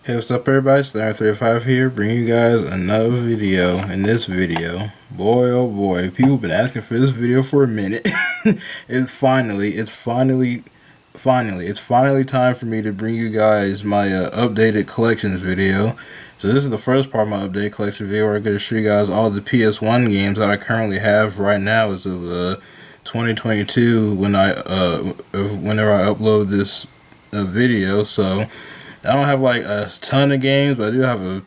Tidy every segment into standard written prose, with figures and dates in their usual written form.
Hey, what's up everybody, it's 35 here, bringing you guys another video. In this video, boy oh boy, people have been asking for this video for a minute. It's finally time for me to bring you guys my updated collections video. So this is the first part of my updated collection video where I'm going to show you guys all the PS1 games that I currently have right now as of 2022 whenever I upload this video. So I don't have like a ton of games, but I do have a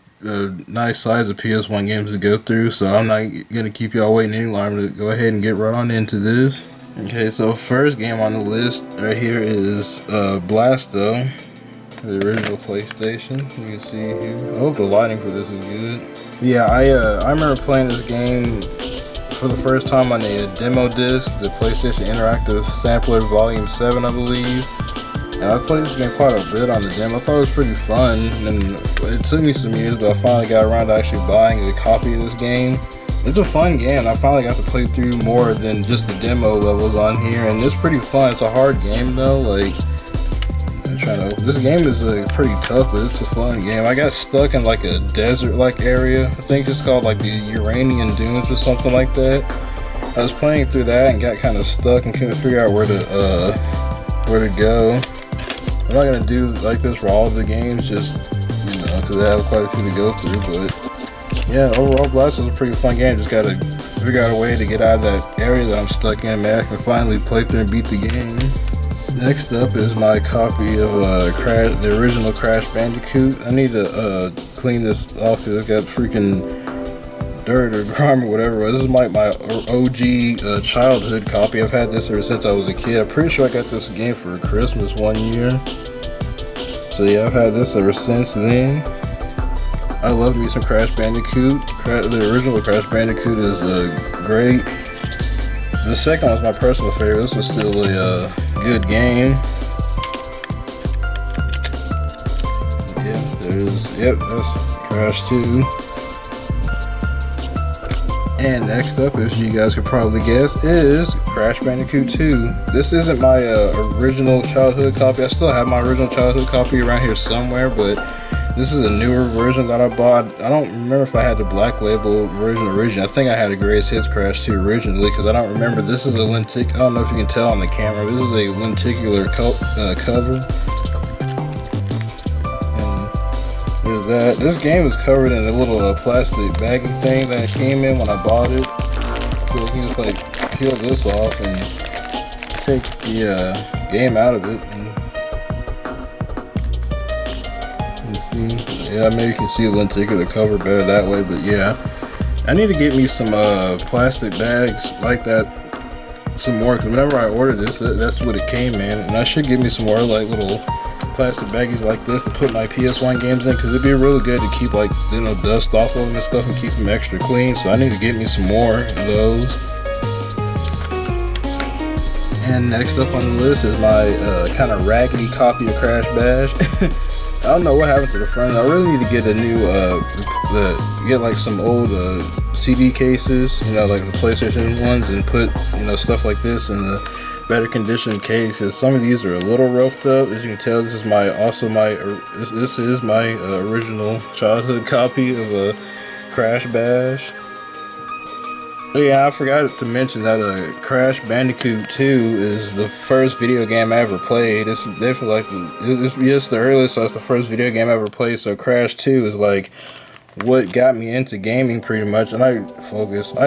nice size of PS1 games to go through, so I'm not going to keep y'all waiting any longer. To go ahead and get right on into this. Okay, so first game on the list right here is Blasto, the original PlayStation. You can see here. I hope the lighting for this is good. Yeah, I remember playing this game for the first time on a demo disc, the PlayStation Interactive Sampler Volume 7, I believe. And I played this game quite a bit on the demo. I thought it was pretty fun, and it took me some years, but I finally got around to actually buying a copy of this game. It's a fun game. I finally got to play through more than just the demo levels on here, and it's pretty fun. It's a hard game though. Like, this game is pretty tough, but it's a fun game. I got stuck in like a desert-like area. I think it's called like the Uranian Dunes or something like that. I was playing through that and got kind of stuck and couldn't figure out where to go. I'm not gonna do like this for all of the games, just because I have quite a few to go through. But yeah, overall, Blasto is a pretty fun game. Just gotta figure out a way to get out of that area that I'm stuck in. Man, I can finally play through and beat the game. Next up is my copy of the original Crash Bandicoot. I need to clean this off because it's got freaking dirt or grime or whatever. This is my OG childhood copy. I've had this ever since I was a kid. I'm pretty sure I got this game for Christmas one year. So yeah, I've had this ever since then. I love me some Crash Bandicoot. The original Crash Bandicoot is great. The second one's my personal favorite. This was still a good game. Yeah, that's Crash 2. And next up, as you guys could probably guess, is Crash Bandicoot 2. This isn't my original childhood copy. I still have my original childhood copy around here somewhere, but this is a newer version that I bought. I don't remember if I had the black label version originally. I think I had a Greatest Hits Crash 2 originally, because I don't remember. This is a I don't know if you can tell on the camera. This is a lenticular cover. This game is covered in a little plastic baggy thing that came in when I bought it. So you can just like peel this off and take the game out of it. And see, yeah, maybe you can see the lenticular cover better that way. But yeah, I need to get me some plastic bags like that some more. Cause whenever I ordered this, that's what it came in, and I should get me some more like little plastic baggies like this to put my PS1 games in, because it'd be really good to keep like dust off of them and stuff and keep them extra clean. So I need to get me some more of those. And next up on the list is my kind of raggedy copy of Crash Bash. I don't know what happened to the front. I really need to get a new get like some old CD cases, like the PlayStation ones, and put stuff like this in the better condition case, because some of these are a little roughed up. As you can tell, this is my original childhood copy of a Crash Bash. Oh yeah, I forgot to mention that Crash Bandicoot 2 is the first video game I ever played. It's definitely it's the earliest, so it's the first video game I ever played. So Crash 2 is like what got me into gaming pretty much, and I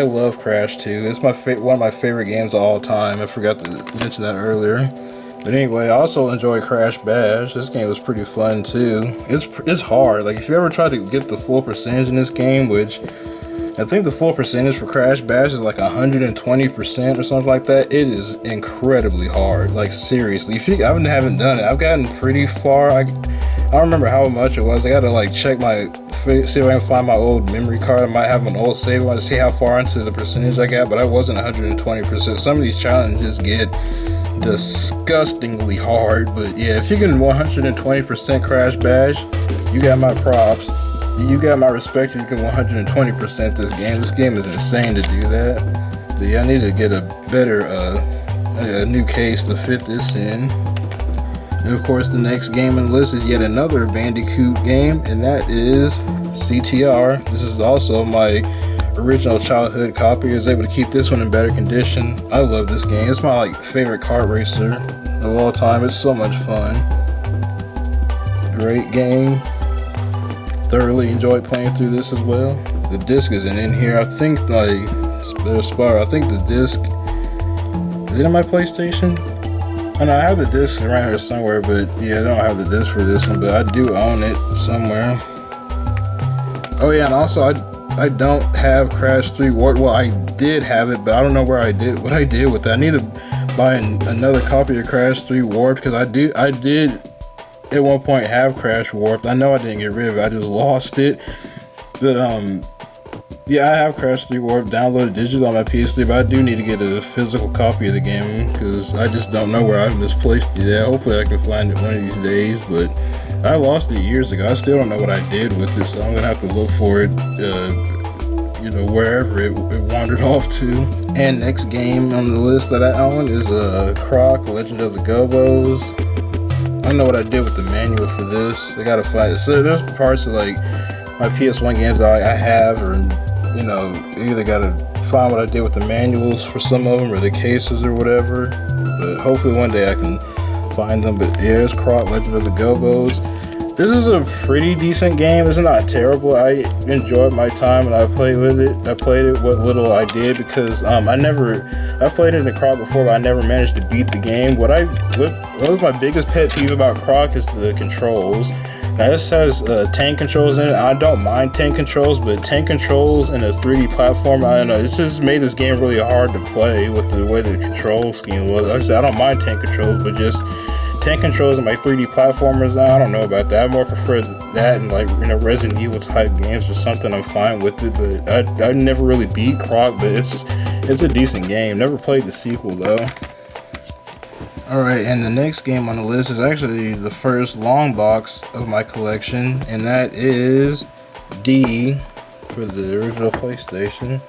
love Crash 2. It's one of my favorite games of all time. I forgot to mention that earlier. But anyway, I also enjoy Crash Bash. This game was pretty fun too. It's hard. Like, if you ever try to get the full percentage in this game, which I think the full percentage for Crash Bash is like 120% or something like that, it is incredibly hard. Like, seriously, if you haven't done it, I've gotten pretty far. I don't remember how much it was. I gotta like check see if I can find my old memory card. I might have an old save. I want to see how far into the percentage I got, but I wasn't 120%. Some of these challenges get disgustingly hard, but yeah, if you can 120% Crash Bash, you got my props. You got my respect if you can 120% this game. This game is insane to do that. But yeah, I need to get a better new case to fit this in. And of course, the next game on the list is yet another Bandicoot game, and that is CTR. This is also my original childhood copy. I was able to keep this one in better condition. I love this game. It's my favorite kart racer of all time. It's so much fun. Great game. Thoroughly enjoyed playing through this as well. The disc isn't in here. I think I think the disc is it in my PlayStation? I know I have the disc around here somewhere, but yeah, I don't have the disc for this one, but I do own it somewhere. Oh yeah, and also I don't have Crash 3 Warped. Well, I did have it, but I don't know what I did with it. I need to buy another copy of Crash 3 Warped, because I did at one point have Crash Warped. I know I didn't get rid of it. I just lost it. But yeah, I have Crash 3 Warped downloaded digital on my PS3, but I do need to get a physical copy of the game, because I just don't know where I've misplaced it at. Hopefully I can find it one of these days, but I lost it years ago. I still don't know what I did with it, so I'm gonna have to look for it, wherever it wandered off to. And next game on the list that I own is Croc, Legend of the Gobbos. I don't know what I did with the manual for this. I gotta find it. So there's parts of my PS1 games that I have, or either gotta find what I did with the manuals for some of them, or the cases or whatever. But hopefully one day I can find them. But yeah, it's Croc, Legend of the Gobbos. This is a pretty decent game. It's not terrible. I enjoyed my time and I played with it. I played it what little I did, because I played it in the Croc before, but I never managed to beat the game. What was my biggest pet peeve about Croc is the controls. Now this has tank controls in it. I don't mind tank controls, but tank controls in a 3D platform, I don't know, this just made this game really hard to play with the way the control scheme was. Like I said, I don't mind tank controls, but just tank controls in my 3D platformers, I don't know about that. I more prefer that in Resident Evil type games or something. I'm fine with it, but I never really beat Croc, but it's a decent game. Never played the sequel though. Alright, and the next game on the list is actually the first long box of my collection, and that is D for the original PlayStation.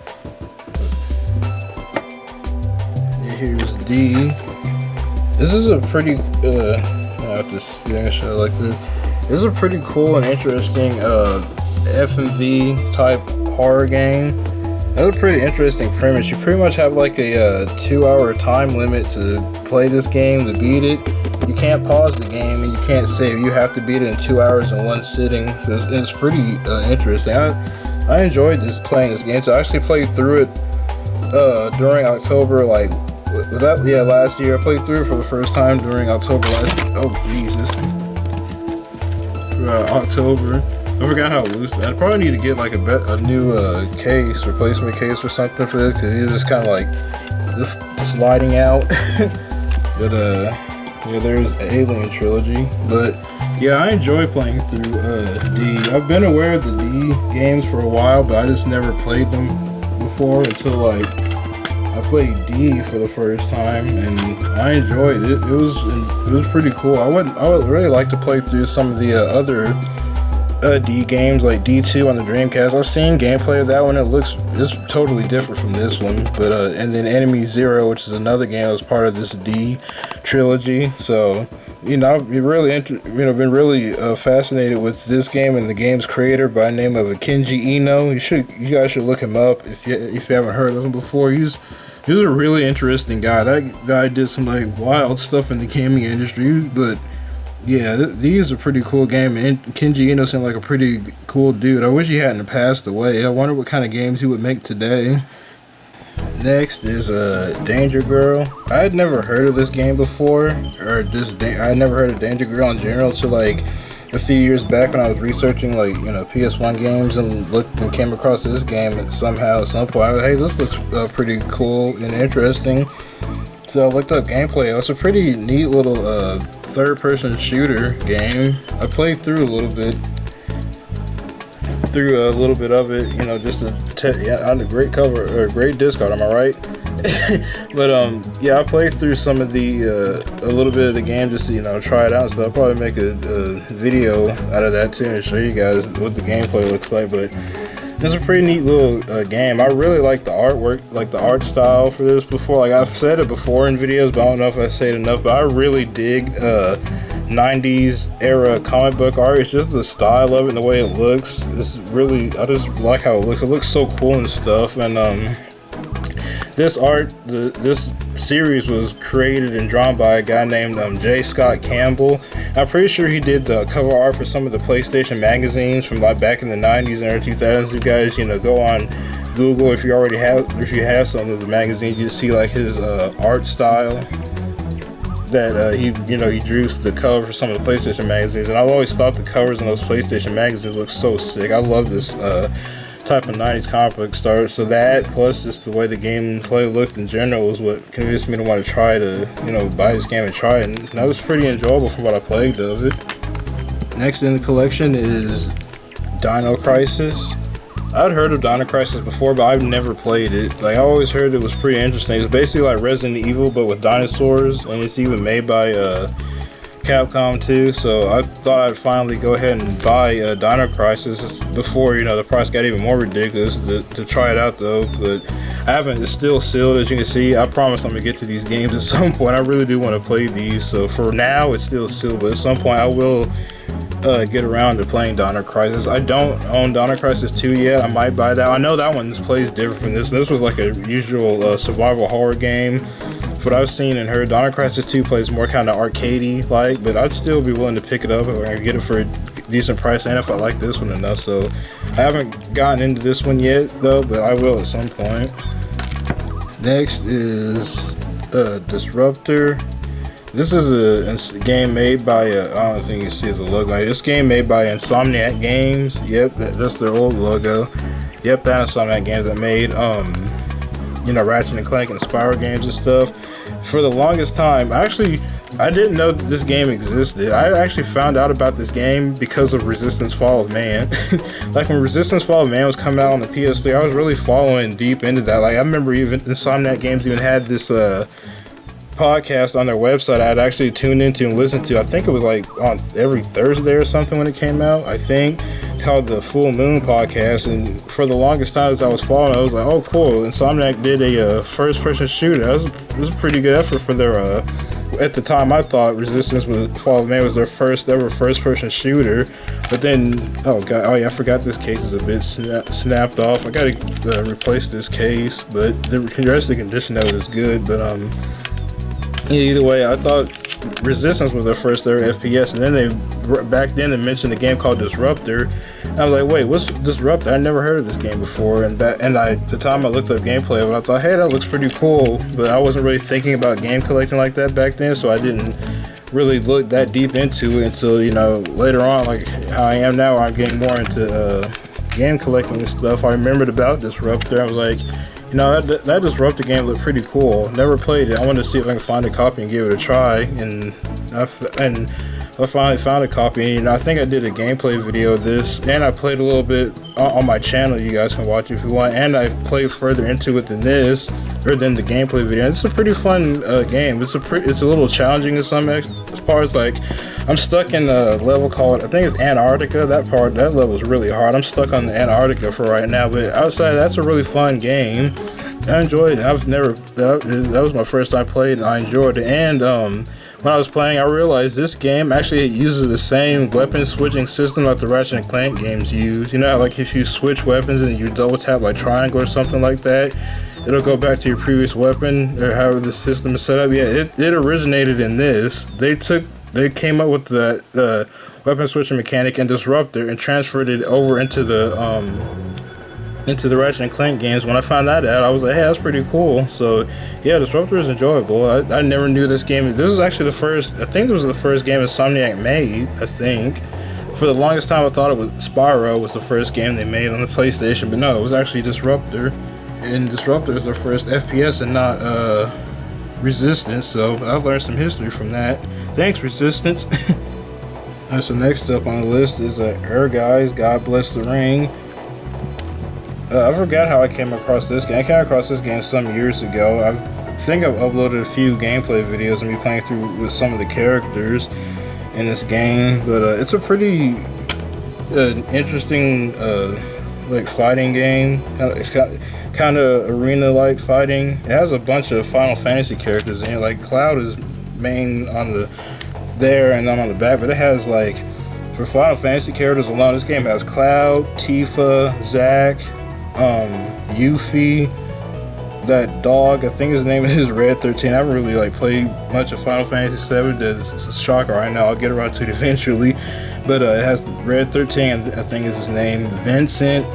Yeah, here's D. This is a pretty, I have to show it like this. This is a pretty cool and interesting FMV type horror game. That's a pretty interesting premise. You pretty much have like a 2-hour time limit to play this game, to beat it. You can't pause the game and you can't save. You have to beat it in 2 hours in one sitting. So it's pretty interesting. I enjoyed playing this game. So I actually played through it during October, last year. I played through it for the first time during October October. I forgot how loose. I probably need to get a new replacement case or something for this, because it's just kind of just sliding out. But yeah, there's Alien Trilogy. But yeah, I enjoy playing through D. I've been aware of the D games for a while, but I just never played them before until I played D for the first time, and I enjoyed it. It was pretty cool. I would really like to play through some of the other D games, like D2 on the Dreamcast. I've seen gameplay of that one. It's totally different from this one. But and then Enemy Zero, which is another game that was part of this D trilogy. So I've been really fascinated with this game and the game's creator by the name of Kensei Ino. You guys should look him up if you haven't heard of him before. He's a really interesting guy. That guy did some wild stuff in the gaming industry, but yeah, these are a pretty cool game, and Kensei Ino seemed like a pretty cool dude. I wish he hadn't passed away. I wonder what kind of games he would make today. Next is Danger Girl. I had never heard of this game before, I had never heard of Danger Girl in general until a few years back when I was researching PS1 games and came across this game somehow at some point. I was like, hey, this looks pretty cool and interesting. So I looked up gameplay. It was a pretty neat little third-person shooter game. I played through a little bit of it, just on a great cover or great disc art. Am I right? But yeah, I played through some of a little bit of the game just to try it out. So I'll probably make a video out of that too and show you guys what the gameplay looks like. But it's a pretty neat little game. I really like the artwork, the art style for this before. I've said it before in videos, but I don't know if I say it enough. But I really dig 90s era comic book art. It's just the style of it and the way it looks. It's really, I just like how it looks. It looks so cool and stuff. And this art, this series was created and drawn by a guy named J. Scott Campbell. I'm pretty sure he did the cover art for some of the PlayStation magazines from like back in the 90s and early 2000s. You guys, go on Google if you have some of the magazines, you see like his art style that he drew the cover for some of the PlayStation magazines. And I've always thought the covers in those PlayStation magazines look so sick. I love this type of 90s comic book start. So that plus just the way the gameplay looked in general was what convinced me to want to try to buy this game and try it. And that was pretty enjoyable from what I played of it. Next in the collection is Dino Crisis. I'd heard of Dino Crisis before, but I've never played it. Like, I always heard it was pretty interesting. It's basically like Resident Evil, but with dinosaurs, and it's even made by Capcom too. So I thought I'd finally go ahead and buy Dino Crisis before the price got even more ridiculous to try it out though. But I haven't. It's still sealed, as you can see. I promise I'm gonna get to these games at some point. I really do want to play these. So for now, it's still sealed, but at some point I will get around to playing Dino Crisis. I don't own Dino Crisis 2 yet. I might buy that. I know that one plays different from this. This was like a usual survival horror game. What I've seen and heard, Dino Crisis 2 plays more kind of arcadey like, but I'd still be willing to pick it up or get it for a decent price, and if I like this one enough. So I haven't gotten into this one yet though, but I will at some point. Next is Disruptor. This is a game made by, I don't think you can see the logo. This game made by Insomniac Games. Yep, that's their old logo. Yep, that Insomniac Games that made, Ratchet and Clank and Spyro games and stuff. For the longest time, I didn't know that this game existed. I actually found out about this game because of Resistance Fall of Man. Like when Resistance Fall of Man was coming out on the PS3, I was really following deep into that. Like I remember even Insomniac Games even had this, podcast on their website I'd actually tuned into and listened to. I think it was like on every Thursday or something when it came out, I think, called the Full Moon Podcast. And for the longest time as I was following, I was like, oh cool, Insomniac did a first person shooter. It was a pretty good effort for their at the time I thought Resistance Fall of Man was their first ever first person shooter. But then I forgot this case is a bit snapped off. I gotta replace this case, but the rest of the condition of it is good. But either way, I thought Resistance was their first ever FPS, and then back then they mentioned a game called Disruptor. And I was like, wait, what's Disruptor? I never heard of this game before. And at the time I looked up gameplay of it, I thought, hey, that looks pretty cool. But I wasn't really thinking about game collecting like that back then, so I didn't really look that deep into it until later on, like how I am now, I'm getting more into game collecting and stuff. I remembered about Disruptor. I was like, that Disruptor game looked pretty cool. Never played it. I wanted to see if I can find a copy and give it a try. And I finally found a copy. And I think I did a gameplay video of this. And I played a little bit on my channel. You guys can watch it if you want. And I played further into it than this, or than the gameplay video. It's a pretty fun game. It's a little challenging in some parts. Like I'm stuck in a level called, I think it's Antarctica. That level is really hard. I'm stuck on the Antarctica for right now, but outside that's a really fun game. I enjoyed it. That was my first time playing, and I enjoyed it. And when I was playing, I realized this game actually uses the same weapon switching system like the Ratchet and Clank games use. Like if you switch weapons and you double tap like triangle or something like that, it'll go back to your previous weapon, or however the system is set up. Yeah, it originated in this. They came up with the weapon switching mechanic in Disruptor and transferred it over into the Ratchet and Clank games. When I found that out, I was like, hey, that's pretty cool. So yeah, Disruptor is enjoyable. I never knew this game. This is actually I think it was the first game Insomniac made, I think. For the longest time I thought it was Spyro was the first game they made on the PlayStation, but no, it was actually Disruptor. And Disruptor is their first FPS and not Resistance, so I've learned some history from that. Thanks, Resistance. Alright, so next up on the list is Ehrgeiz, God Bless the Ring. I forgot how I came across this game. I came across this game some years ago. I think I've uploaded a few gameplay videos of me playing through with some of the characters in this game, but it's a pretty interesting like fighting game. It's got kind of arena-like fighting. It has a bunch of Final Fantasy characters in it. Like Cloud is main on the there and then on the back, but it has like, for Final Fantasy characters alone, this game has Cloud, Tifa, Zack, Yuffie, that dog, I think his name is Red 13. I haven't really like played much of Final Fantasy 7. It's a shocker right now. I'll get around to it eventually. But it has Red 13, I think is his name. Vincent.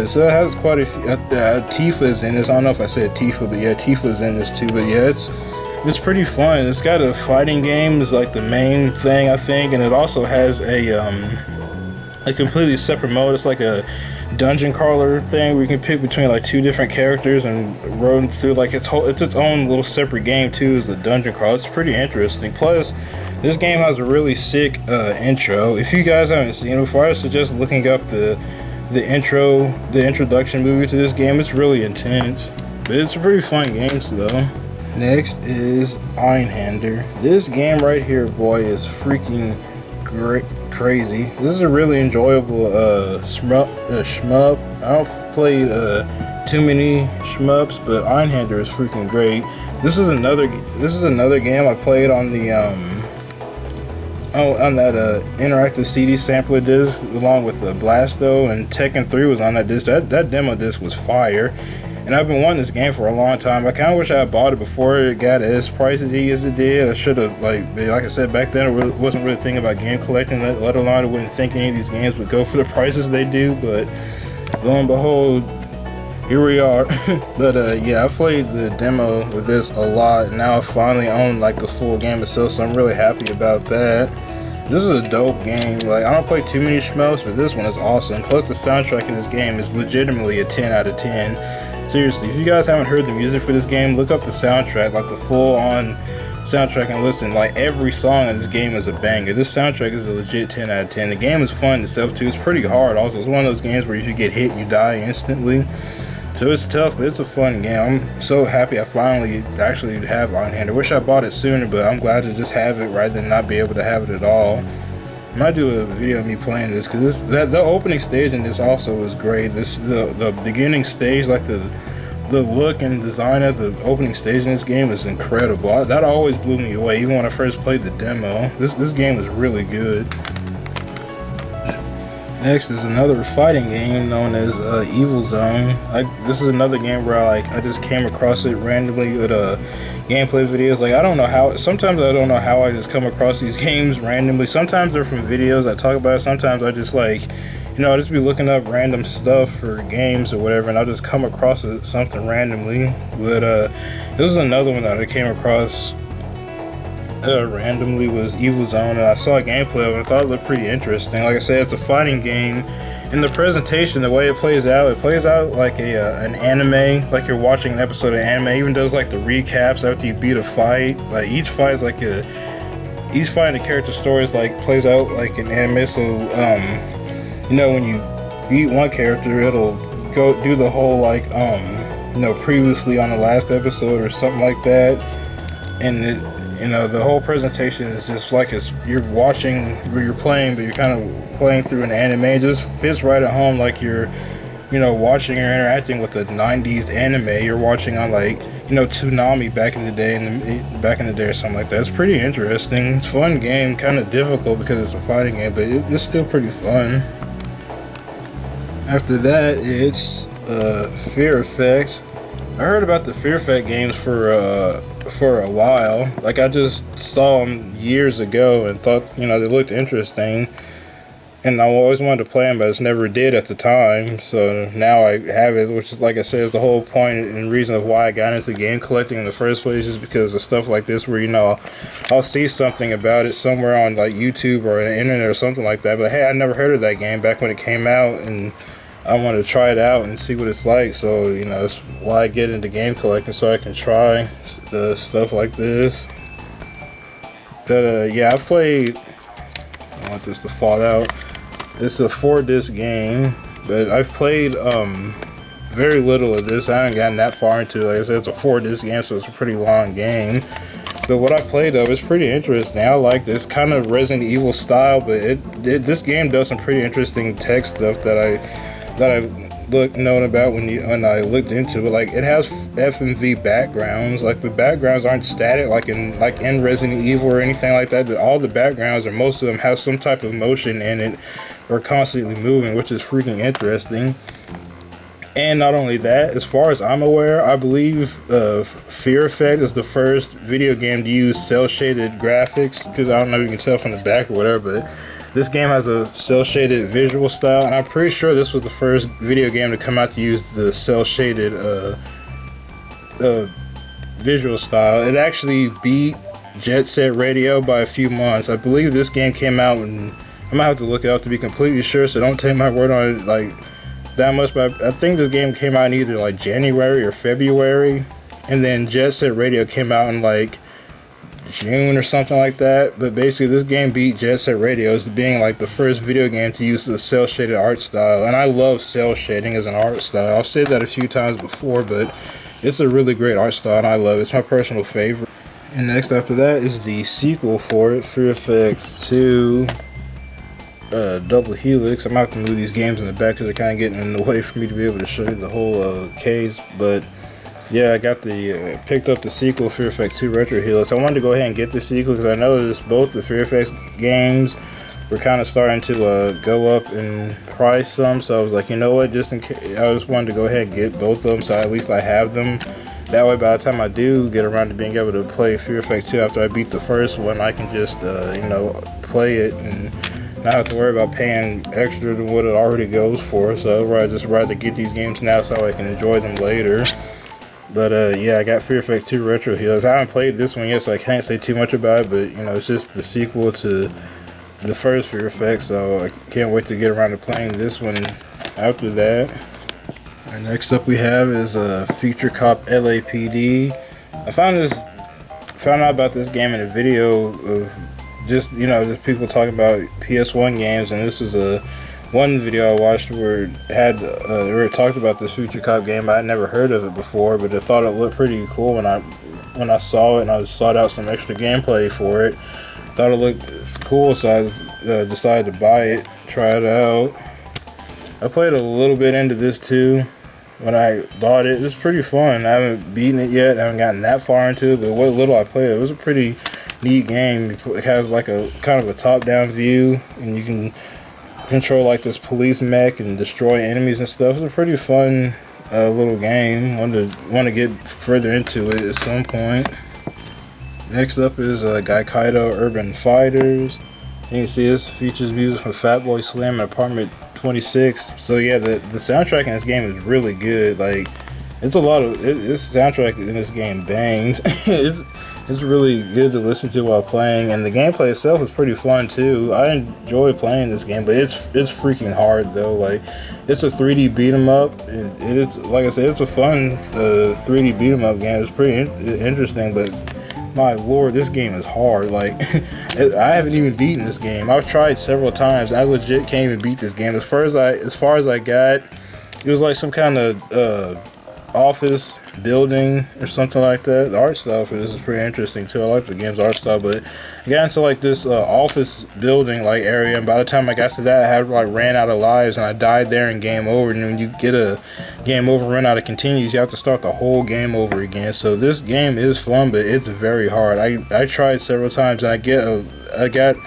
So it has quite a few. Tifa's in this. I don't know if I said Tifa, but yeah, Tifa's in this too. But yeah, it's pretty fun. It's got a fighting game is like the main thing, I think, and it also has a completely separate mode. It's like a dungeon crawler thing where you can pick between like 2 different characters and run through like it's its own little separate game too, as the dungeon crawl. It's pretty interesting. Plus, this game has a really sick intro. If you guys haven't seen it before, I suggest looking up the introduction movie to this game. It's really intense, but it's a pretty fun game though. Next is Einhander. This game right here, boy, is freaking great. Crazy. This is a really enjoyable shmup. I don't play too many shmups, but Einhander is freaking great. This is another game I played on the on that interactive CD sampler disc, along with Blasto, and Tekken 3 was on that disc. That demo disc was fire. And I've been wanting this game for a long time. I kind of wish I had bought it before it got as pricey as it did. I should have, like I said, back then I wasn't really thinking about game collecting, let alone I wouldn't think any of these games would go for the prices they do. But lo and behold, here we are. But yeah, I played the demo with this a lot, and now I finally own like the full game itself, so I'm really happy about that. This is a dope game. Like, I don't play too many shmups, but this one is awesome. Plus, the soundtrack in this game is legitimately a 10 out of 10. Seriously, if you guys haven't heard the music for this game, look up the soundtrack, like the full-on soundtrack, and listen. Like, every song in this game is a banger. This soundtrack is a legit 10 out of 10. The game is fun itself, too. It's pretty hard, also. It's one of those games where if you get hit, you die instantly. So it's tough, but it's a fun game. I'm so happy I finally actually have Einhander. I wish I bought it sooner, but I'm glad to just have it rather than not be able to have it at all. I might do a video of me playing this, because the opening stage in this also was great. The beginning stage, like the look and design of the opening stage in this game is incredible. That always blew me away, even when I first played the demo. This game is really good. Next is another fighting game known as Evil Zone. This is another game where I just came across it randomly with gameplay videos. Like, I don't know how. Sometimes I don't know how I just come across these games randomly. Sometimes they're from videos I talk about. Sometimes I just I'll just be looking up random stuff for games or whatever, and I'll just come across something randomly. But this was another one that I came across randomly, was Evil Zone, and I saw a gameplay of it and thought it looked pretty interesting. Like I said, it's a fighting game. In the presentation, the way it plays out like an anime, like you're watching an episode of anime. It even does like the recaps after you beat a fight. Like each fight is each fight in the character story is plays out like an anime. So when you beat one character, it'll go do the whole previously on the last episode or something like that, and the whole presentation is just like you're watching where you're playing, but you're kind of playing through an anime. It just fits right at home, like you're watching or interacting with a 90s anime you're watching on Toonami back in the day or something like that. It's pretty interesting. It's a fun game, kind of difficult because it's a fighting game, but it's still pretty fun. After that, it's Fear Effect. I heard about the Fear Effect games for a while. Like, I just saw them years ago and thought, they looked interesting. And I always wanted to play them, but I just never did at the time. So now I have it, which is, like I said, is the whole point and reason of why I got into game collecting in the first place, is because of stuff like this where, I'll see something about it somewhere on YouTube or the internet or something like that. But hey, I never heard of that game back when it came out, and I want to try it out and see what it's like. So, it's why I get into game collecting, so I can try stuff like this. But, yeah, I've played, I want this to fall out. It's a 4-disc game, but I've played very little of this. I haven't gotten that far into it. Like I said, it's a 4-disc game, so it's a pretty long game. But what I played of is pretty interesting. I like this kind of Resident Evil style, but this game does some pretty interesting tech stuff that I known about when I looked into it. Like, it has FMV backgrounds. Like, the backgrounds aren't static like in Resident Evil or anything like that. All the backgrounds, or most of them, have some type of motion in it, or constantly moving, which is freaking interesting. And not only that, as far as I'm aware, I believe Fear Effect is the first video game to use cel-shaded graphics, because I don't know if you can tell from the back or whatever, but this game has a cel-shaded visual style, and I'm pretty sure this was the first video game to come out to use the cel-shaded visual style. It actually beat Jet Set Radio by a few months. I believe this game came out, and I'm gonna have to look it up to be completely sure, so don't take my word on it like that much, but I think this game came out in either like January or February, and then Jet Set Radio came out in like June or something like that. But basically, this game beat Jet Set Radio as being like the first video game to use the cel shaded art style, and I love cel shading as an art style. I've said that a few times before, but it's a really great art style, and I love it. It's my personal favorite. And next after that is the sequel for it, Fear Effect 2. Double Helix. I'm gonna have to move these games in the back because they're kind of getting in the way for me to be able to show you the whole case. But yeah, I got picked up the sequel, Fear Effect 2 Retro Helix. I wanted to go ahead and get the sequel because I noticed both the Fear Effect games were kind of starting to go up in price some. So I was like, you know what, just in case, I just wanted to go ahead and get both of them, so at least I have them. That way, by the time I do get around to being able to play Fear Effect 2 after I beat the first one, I can just play it and not have to worry about paying extra than what it already goes for. So I'd just rather get these games now so I can enjoy them later. But yeah, I got Fear Effect 2 Retro Heals. I haven't played this one yet, so I can't say too much about it, but it's just the sequel to the first Fear Effect, so I can't wait to get around to playing this one after that. And next up we have is Future Cop LAPD. I found out about this game in a video of just people talking about PS1 games, and this was one video I watched where it talked about this Future Cop game. I had never heard of it before, but I thought it looked pretty cool when I saw it, and I sought out some extra gameplay for it. Thought it looked cool, so I decided to buy it, try it out. I played a little bit into this too when I bought it. It was pretty fun. I haven't beaten it yet. I haven't gotten that far into it, but what little I played, it was a pretty neat game. It has like a kind of a top-down view, and you can control like this police mech and destroy enemies and stuff. It's a pretty fun little game. Want to get further into it at some point. Next up is Gekido Urban Fighters. You can see this features music from Fatboy Slim and Apartment 26. So yeah, the soundtrack in this game is really good. Like, it's a lot of this soundtrack in this game bangs. It's really good to listen to while playing, and the gameplay itself is pretty fun too. I enjoy playing this game, but it's freaking hard though. Like, it's a 3D beat 'em up, and it's, like I said, it's a fun 3D beat 'em up game. It's pretty interesting, but my lord, this game is hard. Like, I haven't even beaten this game. I've tried several times. I legit can't even beat this game. As far as I got, it was like some kind of office building or something like that. The art style for this is pretty interesting too. I like the game's art style, but I got into like this office building like area, and by the time I got to that, I had like ran out of lives, and I died there in game over. And when you get a game over, run out of continues, you have to start the whole game over again. So this game is fun, but it's very hard. I tried several times, and I got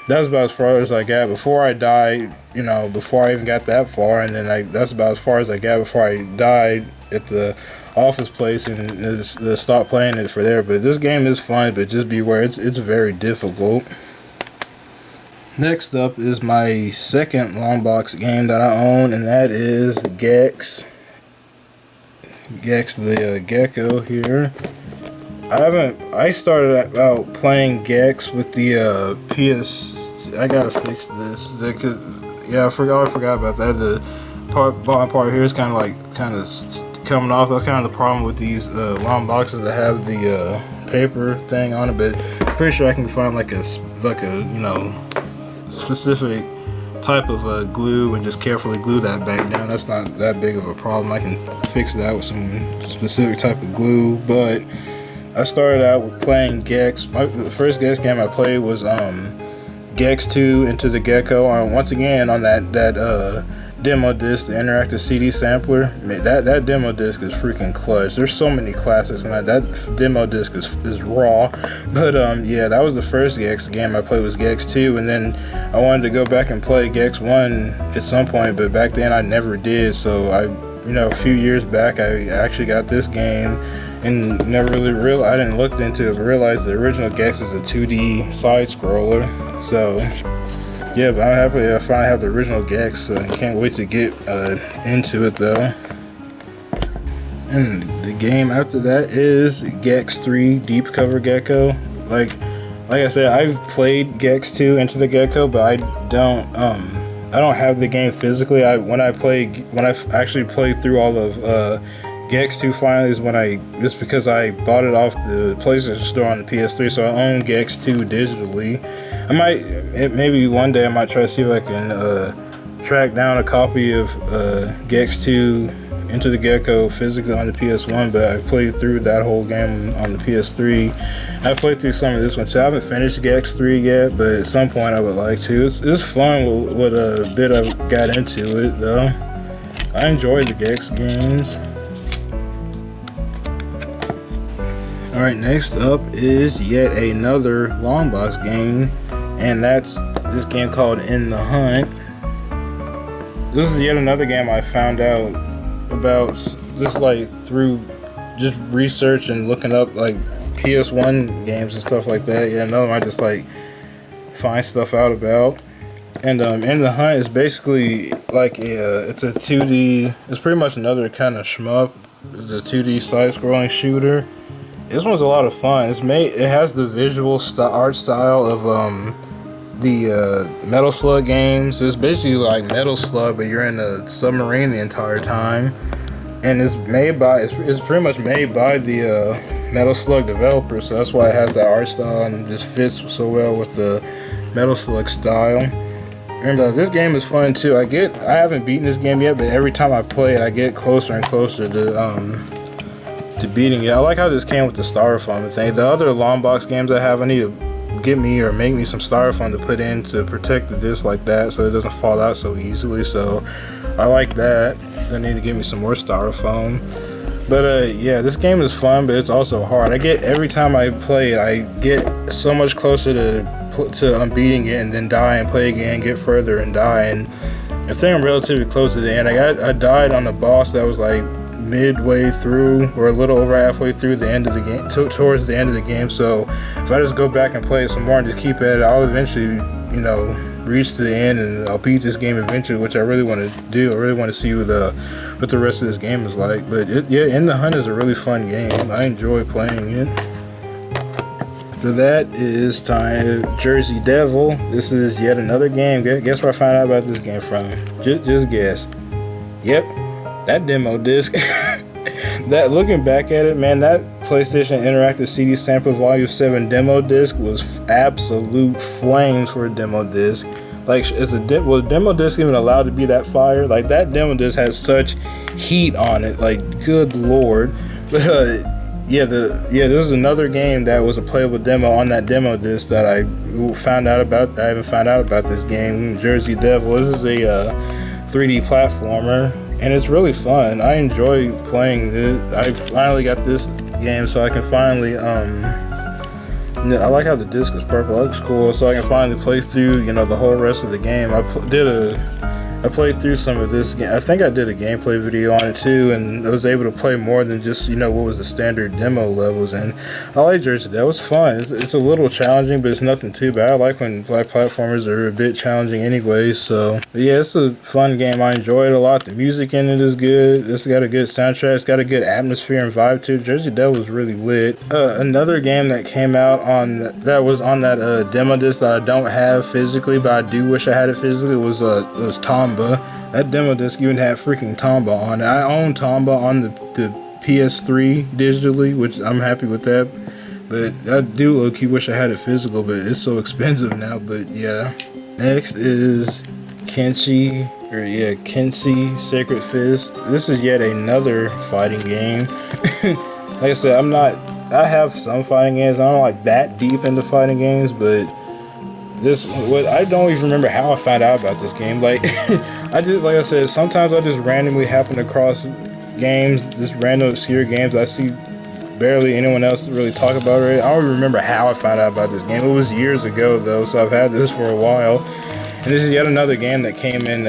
that's about as far as I got before I died. Before I even got that far, and then that's about as far as I got before I died at the office place, and stop playing it for there. But this game is fun, but just beware, it's very difficult. Next up is my second long box game that I own, and that is Gex. Gex the gecko here. I started out playing Gex with the PS. I gotta fix this. Yeah, I forgot about that. The bottom part here is kind of coming off. That's kind of the problem with these long boxes that have the paper thing on it. But I'm pretty sure I can find like a specific type of glue and just carefully glue that back down. That's not that big of a problem. I can fix that with some specific type of glue. But I started out with playing Gex. The first Gex game I played was Gex 2 Into the Gecko. Once again on that demo disc, the interactive CD sampler. Man, that demo disc is freaking clutch. There's so many classics, and that demo disc is raw. But yeah, that was the first Gex game I played was Gex 2, and then I wanted to go back and play Gex 1 at some point, but back then I never did. So a few years back, I actually got this game and never really realized, I didn't look into it, but realized the original Gex is a 2D side scroller. So yeah, but I'm happy I finally have the original Gex, and can't wait to get into it though. And the game after that is Gex 3 Deep Cover Gecko. Like I said, I've played Gex 2 Into the Gecko, but I don't have the game physically. When I actually played through all of Gex 2 finally is just because I bought it off the PlayStation Store on the PS3, so I own Gex 2 digitally. Maybe one day I might try to see if I can track down a copy of Gex 2 Into the Gecko physically on the PS1, but I played through that whole game on the PS3. I played through some of this one too. I haven't finished Gex 3 yet, but at some point I would like to. It's fun with a bit I got into it though. I enjoy the Gex games. Alright, next up is yet another long box game, and that's this game called In the Hunt. This is yet another game I found out about just through just research and looking up PS1 games and stuff like that. Yeah, no, I just find stuff out about. And In the Hunt is basically it's a 2D, it's pretty much another kind of shmup. It's a 2D side-scrolling shooter. This one's a lot of fun. It has the visual art style of the Metal Slug games. It's basically like Metal Slug, but you're in a submarine the entire time. And it's pretty much made by the Metal Slug developers, so that's why it has that art style and it just fits so well with the Metal Slug style. And this game is fun too. I haven't beaten this game yet, but every time I play it, I get closer and closer to beating it. I like how this came with the styrofoam thing. The other long box games I have, I need to get me or make me some styrofoam to put in to protect the disc like that, so it doesn't fall out so easily. So I like that. I need to get me some more styrofoam. But yeah, this game is fun, but it's also hard. Every time I play it, I get so much closer to beating it, and then die and play again, get further and die. And I think I'm relatively close to the end. I died on a boss that was midway through, or a little over halfway through the end of the game, towards the end of the game. So if I just go back and play it some more and just keep at it, I'll eventually, reach to the end, and I'll beat this game eventually, which I really want to do. I really want to see what the rest of this game is like. But In the Hunt is a really fun game. I enjoy playing it. After that is Jersey Devil. This is yet another game. Guess where I found out about this game from? Just guess. Yep, that demo disc. That, looking back at it, man, that PlayStation Interactive CD Sampler Volume 7 demo disc was absolute flames for a demo disc. Was a demo disc even allowed to be that fire? That demo disc has such heat on it. Good lord. But this is another game that was a playable demo on that demo disc that I found out about. I haven't found out about this game, Jersey Devil. This is a 3D platformer, and it's really fun. I enjoy playing it. I finally got this game, so I can finally I like how the disc is purple. It looks cool, so I can finally play through the whole rest of the game. I played through some of this game. I think I did a gameplay video on it too, and I was able to play more than just what was the standard demo levels. And I like Jersey. That was fun. It's a little challenging, but it's nothing too bad. I like when black platformers are a bit challenging anyway. So but yeah, it's a fun game. I enjoy it a lot. The music in it is good. It's got a good soundtrack. It's got a good atmosphere and vibe to it. Jersey Devil was really lit. Another game that came out that was on that demo disc that I don't have physically, but I do wish I had it physically, was Tom. That demo disc even had freaking Tomba on it. I own Tomba on the PS3 digitally, which I'm happy with that. But I do low-key wish I had it physical, but it's so expensive now. But yeah. Next is Kensei Sacred Fist. This is yet another fighting game. Like I said, I have some fighting games. I'm not that deep into fighting games, but I don't even remember how I found out about this game. Like, like I said, sometimes I just randomly happen across games, just random obscure games I see barely anyone else really talk about it. I don't even remember how I found out about this game. It was years ago though, so I've had this for a while. And this is yet another game that came in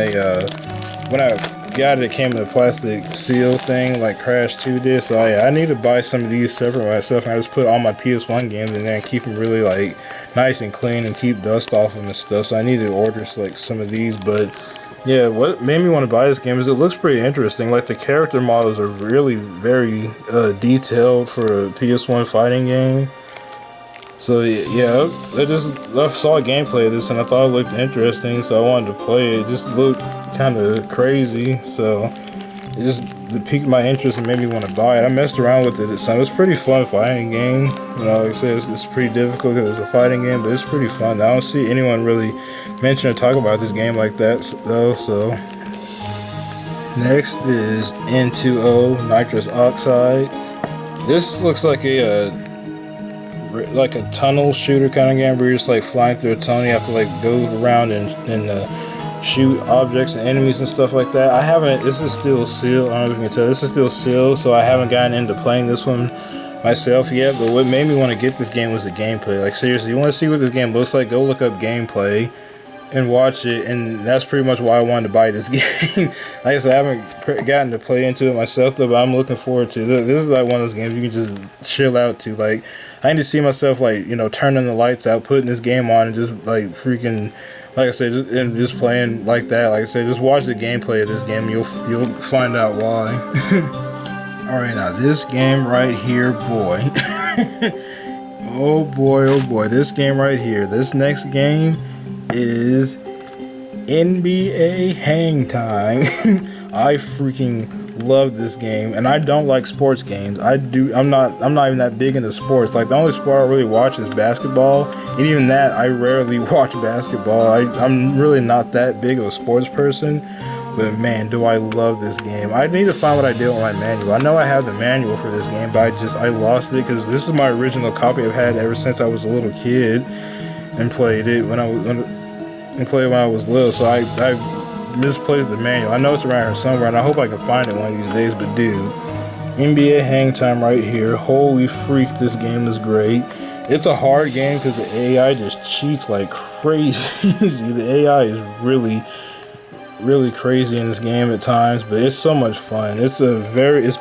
when I got it, came in a plastic seal thing like Crash 2 did. So I need to buy some of these separate myself, and I just put all my PS1 games in there and keep them really like nice and clean and keep dust off them and stuff. So I need to order like some of these. But yeah, what made me want to buy this game is it looks pretty interesting. Like the character models are really very detailed for a PS1 fighting game. So yeah, I saw gameplay of this and I thought it looked interesting, so I wanted to play it. It just looked kind of crazy, so it piqued my interest and made me want to buy it. I messed around with it. So it was a pretty fun fighting game. You know, like I said, it's pretty difficult because it's a fighting game, but it's pretty fun. I don't see anyone really mention or talk about this game like that though. So next is N2O Nitrous Oxide. This looks like a tunnel shooter kind of game where you're just like flying through a tunnel. You have to like go around and shoot objects and enemies and stuff like that. This is still sealed. I don't know if you can tell. This is still sealed, so I haven't gotten into playing this one myself yet. But what made me want to get this game was the gameplay. Like seriously, you want to see what this game looks like? Go look up gameplay and watch it, and that's pretty much why I wanted to buy this game. Like I said, I haven't gotten to play into it myself though, but I'm looking forward to it. This is like one of those games you can just chill out to. Like, I need to see myself like, you know, turning the lights out, putting this game on, and just like freaking, like I said, and just playing like that. Like I said, just watch the gameplay of this game, you'll find out why. Alright, now this game right here, boy. Oh boy, this game right here, this next game is NBA Hang Time. I freaking love this game, and I don't like sports games. I'm not even that big into sports. Like the only sport I really watch is basketball, and even that I rarely watch basketball. I'm really not that big of a sports person, but man, do I love this game. I need to find what I did with my manual. I know I have the manual for this game, but I lost it because this is my original copy I've had ever since I was a little kid and played it when I was little. So I misplaced the manual. I know it's around here somewhere, and I hope I can find it one of these days. But dude, NBA Hang Time right here. Holy freak, this game is great. It's a hard game because the AI just cheats like crazy. The AI is really crazy in this game at times, but it's so much fun. It's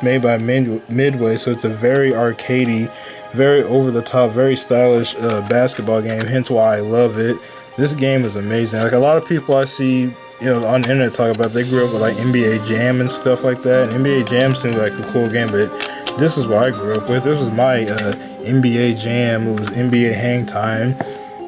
made by Midway, so it's a very arcadey, very over the top, very stylish basketball game, hence why I love it. This game is amazing. Like a lot of people I see, you know, on the internet talk about, they grew up with like NBA Jam and stuff like that, and NBA Jam seems like a cool game, but this is what I grew up with. This was my NBA Jam. It was NBA Hang Time.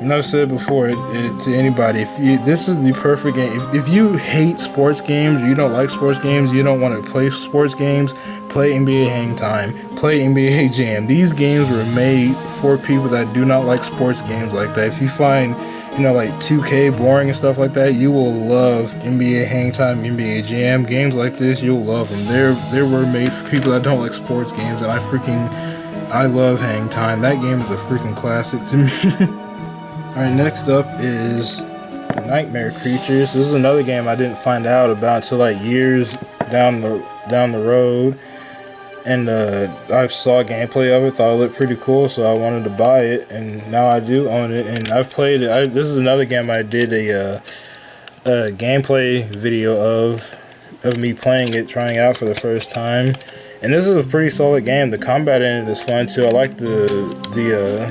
And I've said before to anybody, this is the perfect game. If you hate sports games, you don't like sports games, you don't want to play sports games, play NBA Hang Time, play NBA Jam. These games were made for people that do not like sports games like that. If you find, you know, like 2K boring and stuff like that, you will love NBA Hang Time, NBA Jam. Games like this, you'll love them. They were made for people that don't like sports games, and I love Hang Time. That game is a freaking classic to me. Alright, next up is Nightmare Creatures. This is another game I didn't find out about until like years down the road. And I saw gameplay of it, thought it looked pretty cool, so I wanted to buy it, and now I do own it, and I've played it. This is another game I did a gameplay video of me playing it, trying it out for the first time. And this is a pretty solid game. The combat in it is fun too. I like the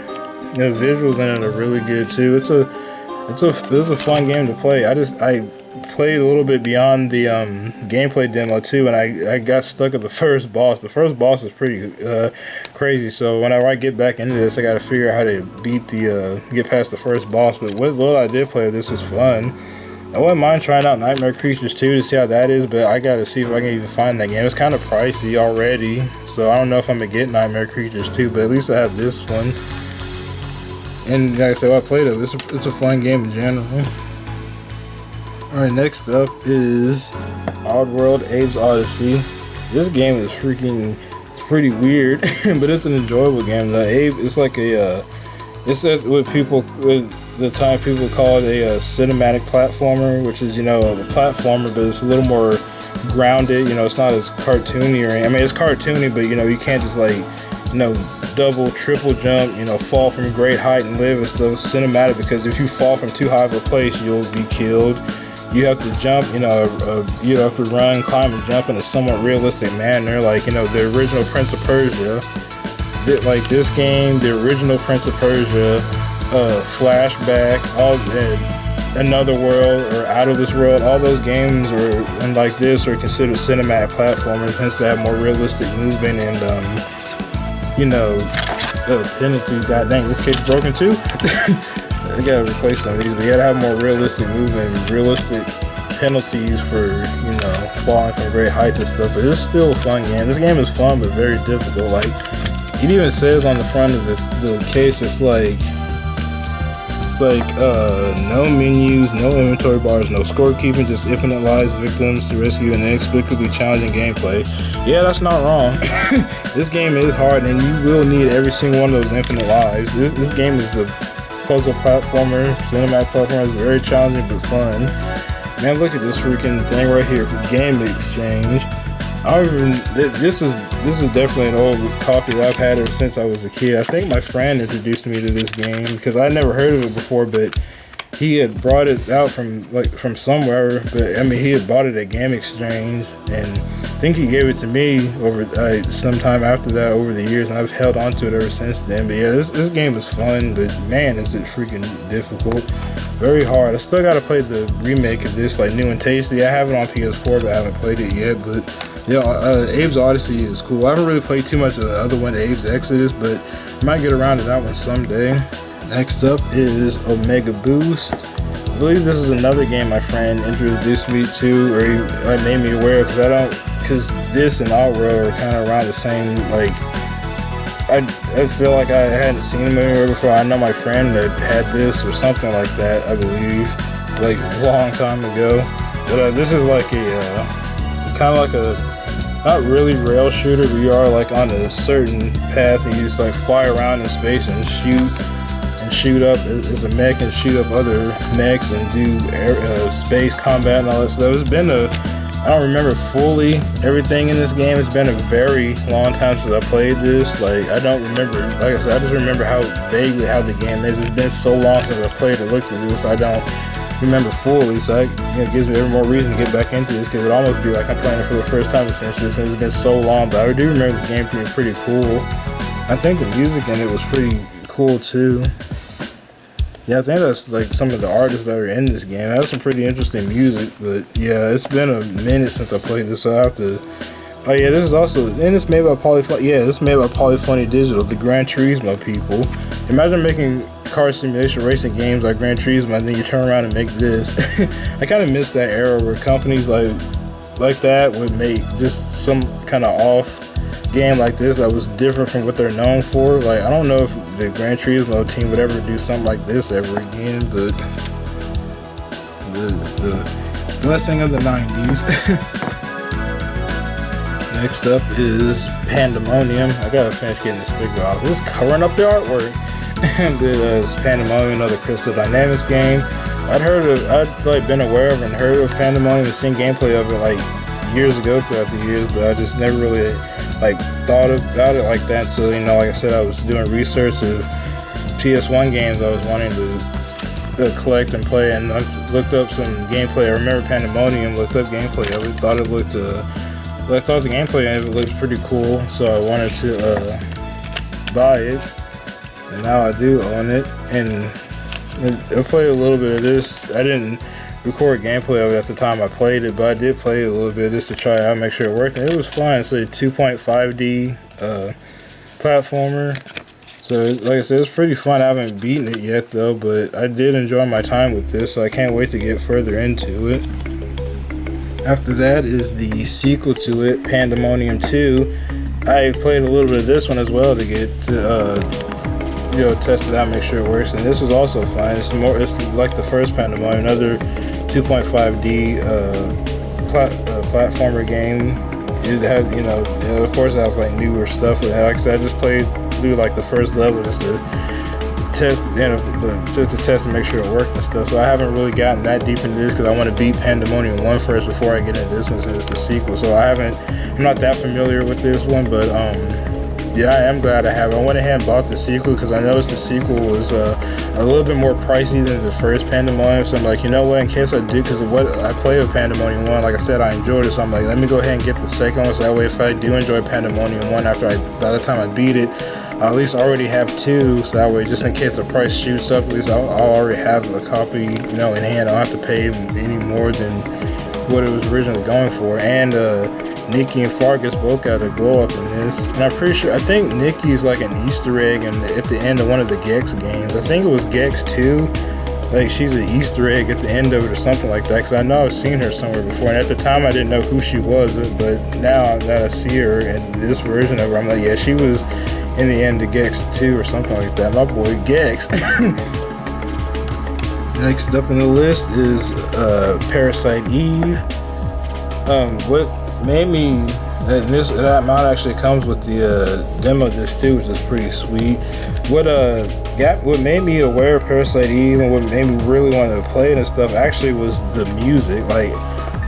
visuals in it are really good too. It's a fun game to play. I played a little bit beyond the gameplay demo too, and I got stuck at the first boss. The first boss is pretty crazy. So whenever I get back into this, I got to figure out how to get past the first boss. But what little I did play, this was fun. I wouldn't mind trying out Nightmare Creatures too to see how that is, but I gotta see if I can even find that game. It's kind of pricey already, so I don't know if I'm gonna get Nightmare Creatures too, but at least I have this one. And like I said, I played it. It's a fun game in general. Alright, next up is Oddworld Abe's Oddysee. This game is it's pretty weird, but it's an enjoyable game. The Abe, it's like it's that what people the time people call it a cinematic platformer, which is, you know, a platformer, but it's a little more grounded. You know, it's not as cartoony or anything. I mean, it's cartoony, but, you know, you can't just, like, you know, double, triple jump, you know, fall from great height and live. It's still cinematic because if you fall from too high of a place, you'll be killed. You have to jump, you know, you have to run, climb, and jump in a somewhat realistic manner. Like, you know, the original Prince of Persia, like this game, the original Prince of Persia, Flashback, all Another World or Out of This World, all those games are, and like this, are considered cinematic platformers, hence they have more realistic movement and, you know, penalties. God dang, this kid's broken too. They gotta replace some of these, but you gotta have more realistic movement and realistic penalties for, you know, falling from great heights and stuff. But it's still a fun game. This game is fun, but very difficult. Like, it even says on the front of the case, it's like no menus, no inventory bars, no scorekeeping, just infinite lives, victims to rescue, and inexplicably challenging gameplay. Yeah, that's not wrong. This game is hard, and you will need every single one of those infinite lives. This game is a puzzle platformer, cinematic platformer. It's very challenging but fun. Man, look at this freaking thing right here for Game Exchange. This is definitely an old copy that I've had ever since I was a kid. I think my friend introduced me to this game because I never heard of it before, but he had brought it out from somewhere. But I mean, he had bought it at Game Exchange, and I think he gave it to me over sometime after that over the years, and I've held on to it ever since then. But yeah, this game is fun, but man, is it freaking difficult. Very hard. I still gotta play the remake of this, like New and Tasty. I have it on PS4, but I haven't played it yet. But yeah, Abe's Oddysee is cool. I haven't really played too much of the other one, Abe's Exodus, but I might get around to that one someday. Next up is Omega Boost. I believe this is another game my friend introduced me to, or he made me aware, because this and Oddworld are kind of around the same. Like, I feel like I hadn't seen them anywhere before. I know my friend had this or something like that, I believe, like a long time ago. But this is like kind of like a, not really rail shooter, but you are like on a certain path and you just like fly around in space and shoot up as a mech and shoot up other mechs and do space combat and all that stuff. It's been I don't remember fully everything in this game. It's been a very long time since I played this. Like, I don't remember, like I said, I just remember vaguely how the game is. It's been so long since I played or looked at this, I don't remember fully. So it gives me every more reason to get back into this, because it almost be like I'm playing it for the first time essentially, since it's been so long. But I do remember this game being pretty cool. I think the music in it was pretty cool too. Yeah, I think that's like some of the artists that are in this game. It has some pretty interesting music, but yeah, it's been a minute since I played this, so I have to. Oh yeah, this is also, and it's made by Polyphony. Yeah, this is made by Polyphony Digital, the Gran Turismo people. Imagine making car simulation racing games like Gran Turismo, and then you turn around and make this. I kind of miss that era where companies like that would make just some kind of off game like this that was different from what they're known for. Like, I don't know if the Gran Turismo team would ever do something like this ever again, but the blessing of the 90s. Next up is Pandemonium. I gotta finish getting the sticker off. This is covering up the artwork. And it's Pandemonium, another Crystal Dynamics game. I'd like been aware of and heard of Pandemonium and seen gameplay of it like years ago throughout the years, but I just never really like thought about it like that. So, you know, like I said, I was doing research of PS1 games I was wanting to collect and play, and I looked up some gameplay. I remember Pandemonium, looked up gameplay of it, thought the gameplay of it looked pretty cool, so I wanted to buy it, and now I do own it. And I played a little bit of this. I didn't record gameplay of it at the time I played it, but I did play a little bit just to try it out, make sure it worked, and it was fun. It's a 2.5D platformer, so like I said, it's pretty fun. I haven't beaten it yet though, but I did enjoy my time with this, so I can't wait to get further into it. After that is the sequel to it, Pandemonium 2. I played a little bit of this one as well to get to test it out, make sure it works, and this was also fun. It's like the first Pandemonium, another 2.5D platformer game. It had, of course, it has like newer stuff. Like I said, I just played through like the first level just to test, just to test and make sure it worked and stuff. So I haven't really gotten that deep into this because I want to beat Pandemonium 1 first before I get into this one, since it's the sequel. So I'm not that familiar with this one, but yeah, I am glad I have it. I went ahead and bought the sequel because I noticed the sequel was a little bit more pricey than the first Pandemonium. So I'm like, you know what, in case I do, because of what I played with Pandemonium 1, like I said, I enjoyed it. So I'm like, let me go ahead and get the second one, so that way if I do enjoy Pandemonium 1 by the time I beat it, I at least already have 2, so that way, just in case the price shoots up, at least I'll already have a copy, in hand. I don't have to pay any more than what it was originally going for. And Nikki and Fargus both got a glow up in this, and I think Nikki's like an Easter egg at the end of one of the Gex games. I think it was Gex 2. Like, she's an Easter egg at the end of it or something like that, because I know I've seen her somewhere before, and at the time I didn't know who she was, but now that I see her in this version of her, I'm like, yeah, she was in the end of Gex 2 or something like that. My boy Gex. Next up in the list is Parasite Eve. What made me, that mod actually comes with the demo disc too, which is pretty sweet. What made me aware of Parasite Eve and what made me really want to play it and stuff actually was the music. Like,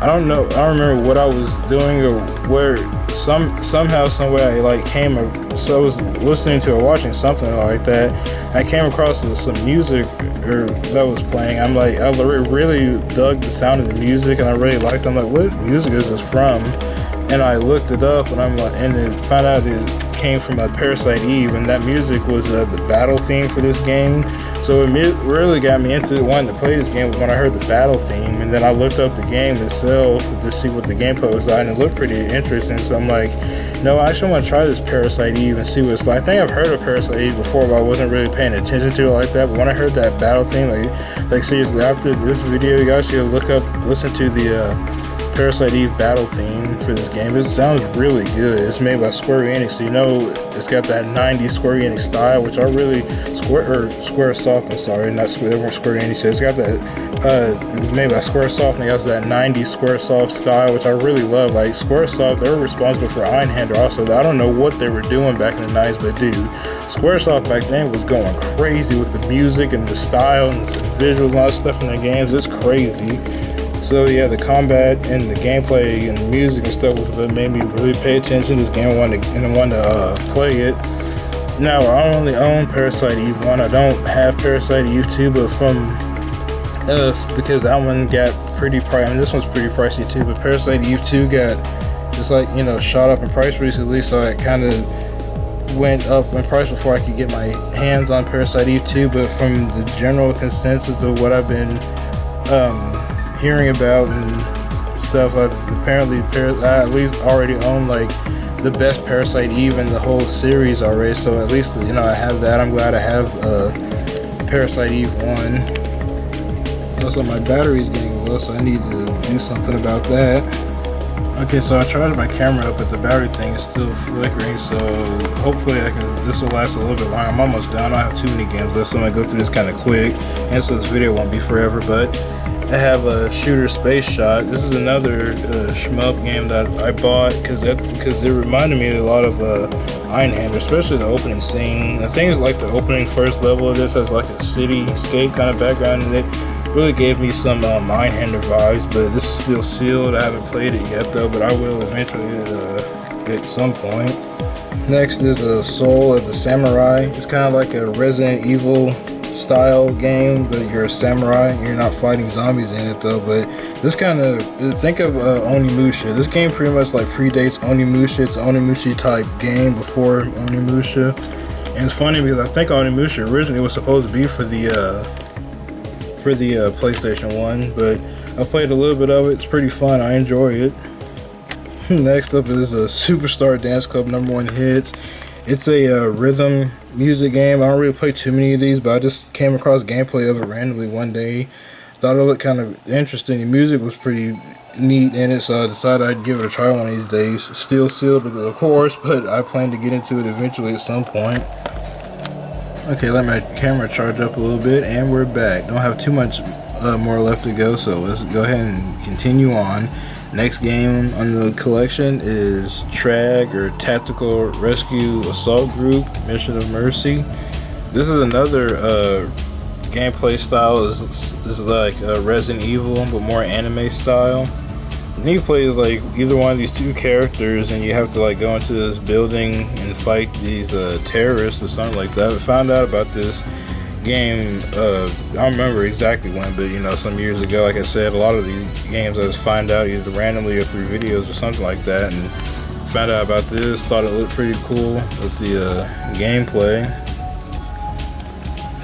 I don't remember what I was doing or where somehow, some way I so I was listening to or watching something like that, and I came across some music that was playing. I'm like, I really dug the sound of the music, and I really liked it. I'm like, what music is this from? And I looked it up, and I'm like, and then found out it came from Parasite Eve, and that music was the battle theme for this game. So it really got me into wanting to play this game when I heard the battle theme, and then I looked up the game itself to see what the gameplay was like, and it looked pretty interesting. So I'm like, no, I actually want to try this Parasite Eve and see what it's like. I think I've heard of Parasite Eve before, but I wasn't really paying attention to it like that. But when I heard that battle theme, like seriously, after this video, you guys should listen to the Parasite Eve battle theme for this game. It sounds really good. It's made by Square Enix, so it's got that 90s Square Enix style, which I really Squaresoft. I'm sorry, not Square Enix. It's got that made by Squaresoft, and it has that 90s Squaresoft style, which I really love. Like, Squaresoft, they were responsible for Einhander also. I don't know what they were doing back in the 90s, but dude, Squaresoft back then was going crazy with the music and the style and the visuals and all that stuff in the games. It's crazy. So yeah, the combat and the gameplay and the music and stuff was what made me really pay attention to this game and want to play it. Now, I only own Parasite Eve 1. I don't have Parasite Eve 2, but because that one got pretty pricey. I mean, this one's pretty pricey too, but Parasite Eve 2 got just shot up in price recently, so it kind of went up in price before I could get my hands on Parasite Eve 2. But from the general consensus of what I've been hearing about and stuff, I at least already own the best Parasite Eve in the whole series already. So at least I have that. I'm glad I have Parasite Eve 1. Also, my battery's getting low, so I need to do something about that. Okay, so I charged my camera up, but the battery thing is still flickering, so hopefully this will last a little bit longer. I'm almost done. I don't have too many games left, so I'm gonna go through this kind of quick, and so this video won't be forever. But I have a Shooter Space Shot. This is another shmup game that I bought because it reminded me a lot of Einhander, especially the opening scene. I think it's like the opening first level of this has like a cityscape kind of background, and it really gave me some Einhander vibes. But this is still sealed. I haven't played it yet though, but I will eventually at some point. Next is Soul of the Samurai. It's kind of like a Resident Evil style game, but you're a samurai and you're not fighting zombies in it though. But this kind of, think of Onimusha. This game pretty much predates Onimusha. It's an Onimusha type game before Onimusha, and it's funny because I think Onimusha originally was supposed to be for the PlayStation 1, but I've played a little bit of it. It's pretty fun. I enjoy it. Next up is a Superstar Dance Club #1 hits. It's a rhythm music game. I don't really play too many of these, but I just came across gameplay of it randomly one day. Thought it looked kind of interesting. The music was pretty neat in it, so I decided I'd give it a try one of these days. Still sealed, of course, but I plan to get into it eventually at some point. Okay, let my camera charge up a little bit, and we're back. Don't have too much more left to go, so let's go ahead and continue on. Next game on the collection is TRAG, or Tactical Rescue Assault Group Mission of Mercy. This is another gameplay style. Is like Resident Evil, but more anime style. And you play as like either one of these two characters, and you have to like go into this building and fight these terrorists or something like that. I found out about this game, I don't remember exactly when, but you know, some years ago. Like I said, a lot of these games I just find out either randomly or through videos or something like that, and found out about this, thought it looked pretty cool with the gameplay,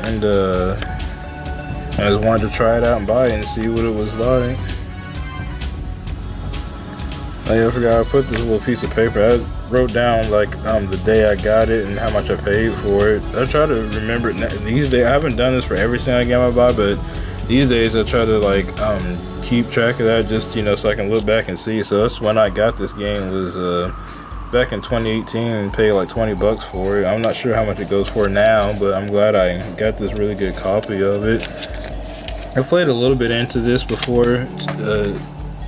and I just wanted to try it out and buy it and see what it was like. I forgot I put this little piece of paper. I wrote down like the day I got it and how much I paid for it. I try to remember it these days. I haven't done this for every single game I buy, but these days I try to like keep track of that, just you know, so I can look back and see. So that's when I got this game, was back in 2018, and paid like 20 bucks for it. I'm not sure how much it goes for now, but I'm glad I got this really good copy of it. I played a little bit into this before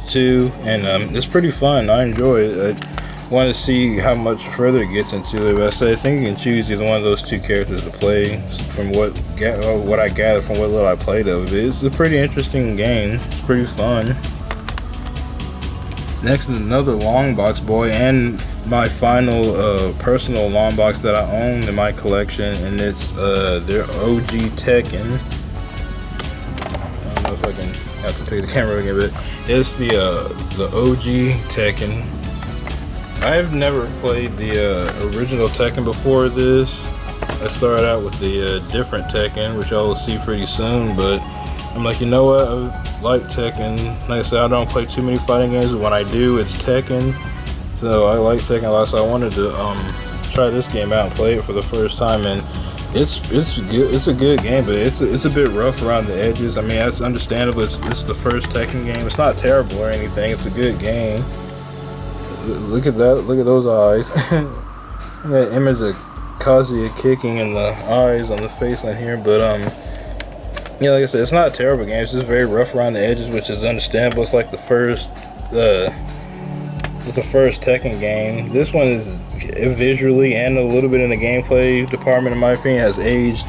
too, and it's pretty fun. I enjoy it. I want to see how much further it gets into it, but I think you can choose either one of those two characters to play. From what I gathered from what little I played of it, it's a pretty interesting game. It's pretty fun. Next is another long box, boy, and my final personal long box that I own in my collection, and it's their OG Tekken. I don't know if I can have to pick the camera again, but it's the OG Tekken. I've never played the original Tekken before this. I started out with the different Tekken, which I will see pretty soon, but I'm like, you know what, I like Tekken. Like I said, I don't play too many fighting games, but when I do, it's Tekken. So I like Tekken a lot, so I wanted to try this game out and play it for the first time, and it's good. It's a good game, but it's a bit rough around the edges. I mean, that's understandable. It's the first Tekken game. It's not terrible or anything. It's a good game. Look at that. Look at those eyes. That image of Kazuya kicking in the eyes on the face on here. But yeah, like I said, it's not a terrible game. It's just very rough around the edges, which is understandable. It's like the first Tekken game. This one is visually and a little bit in the gameplay department, in my opinion, has aged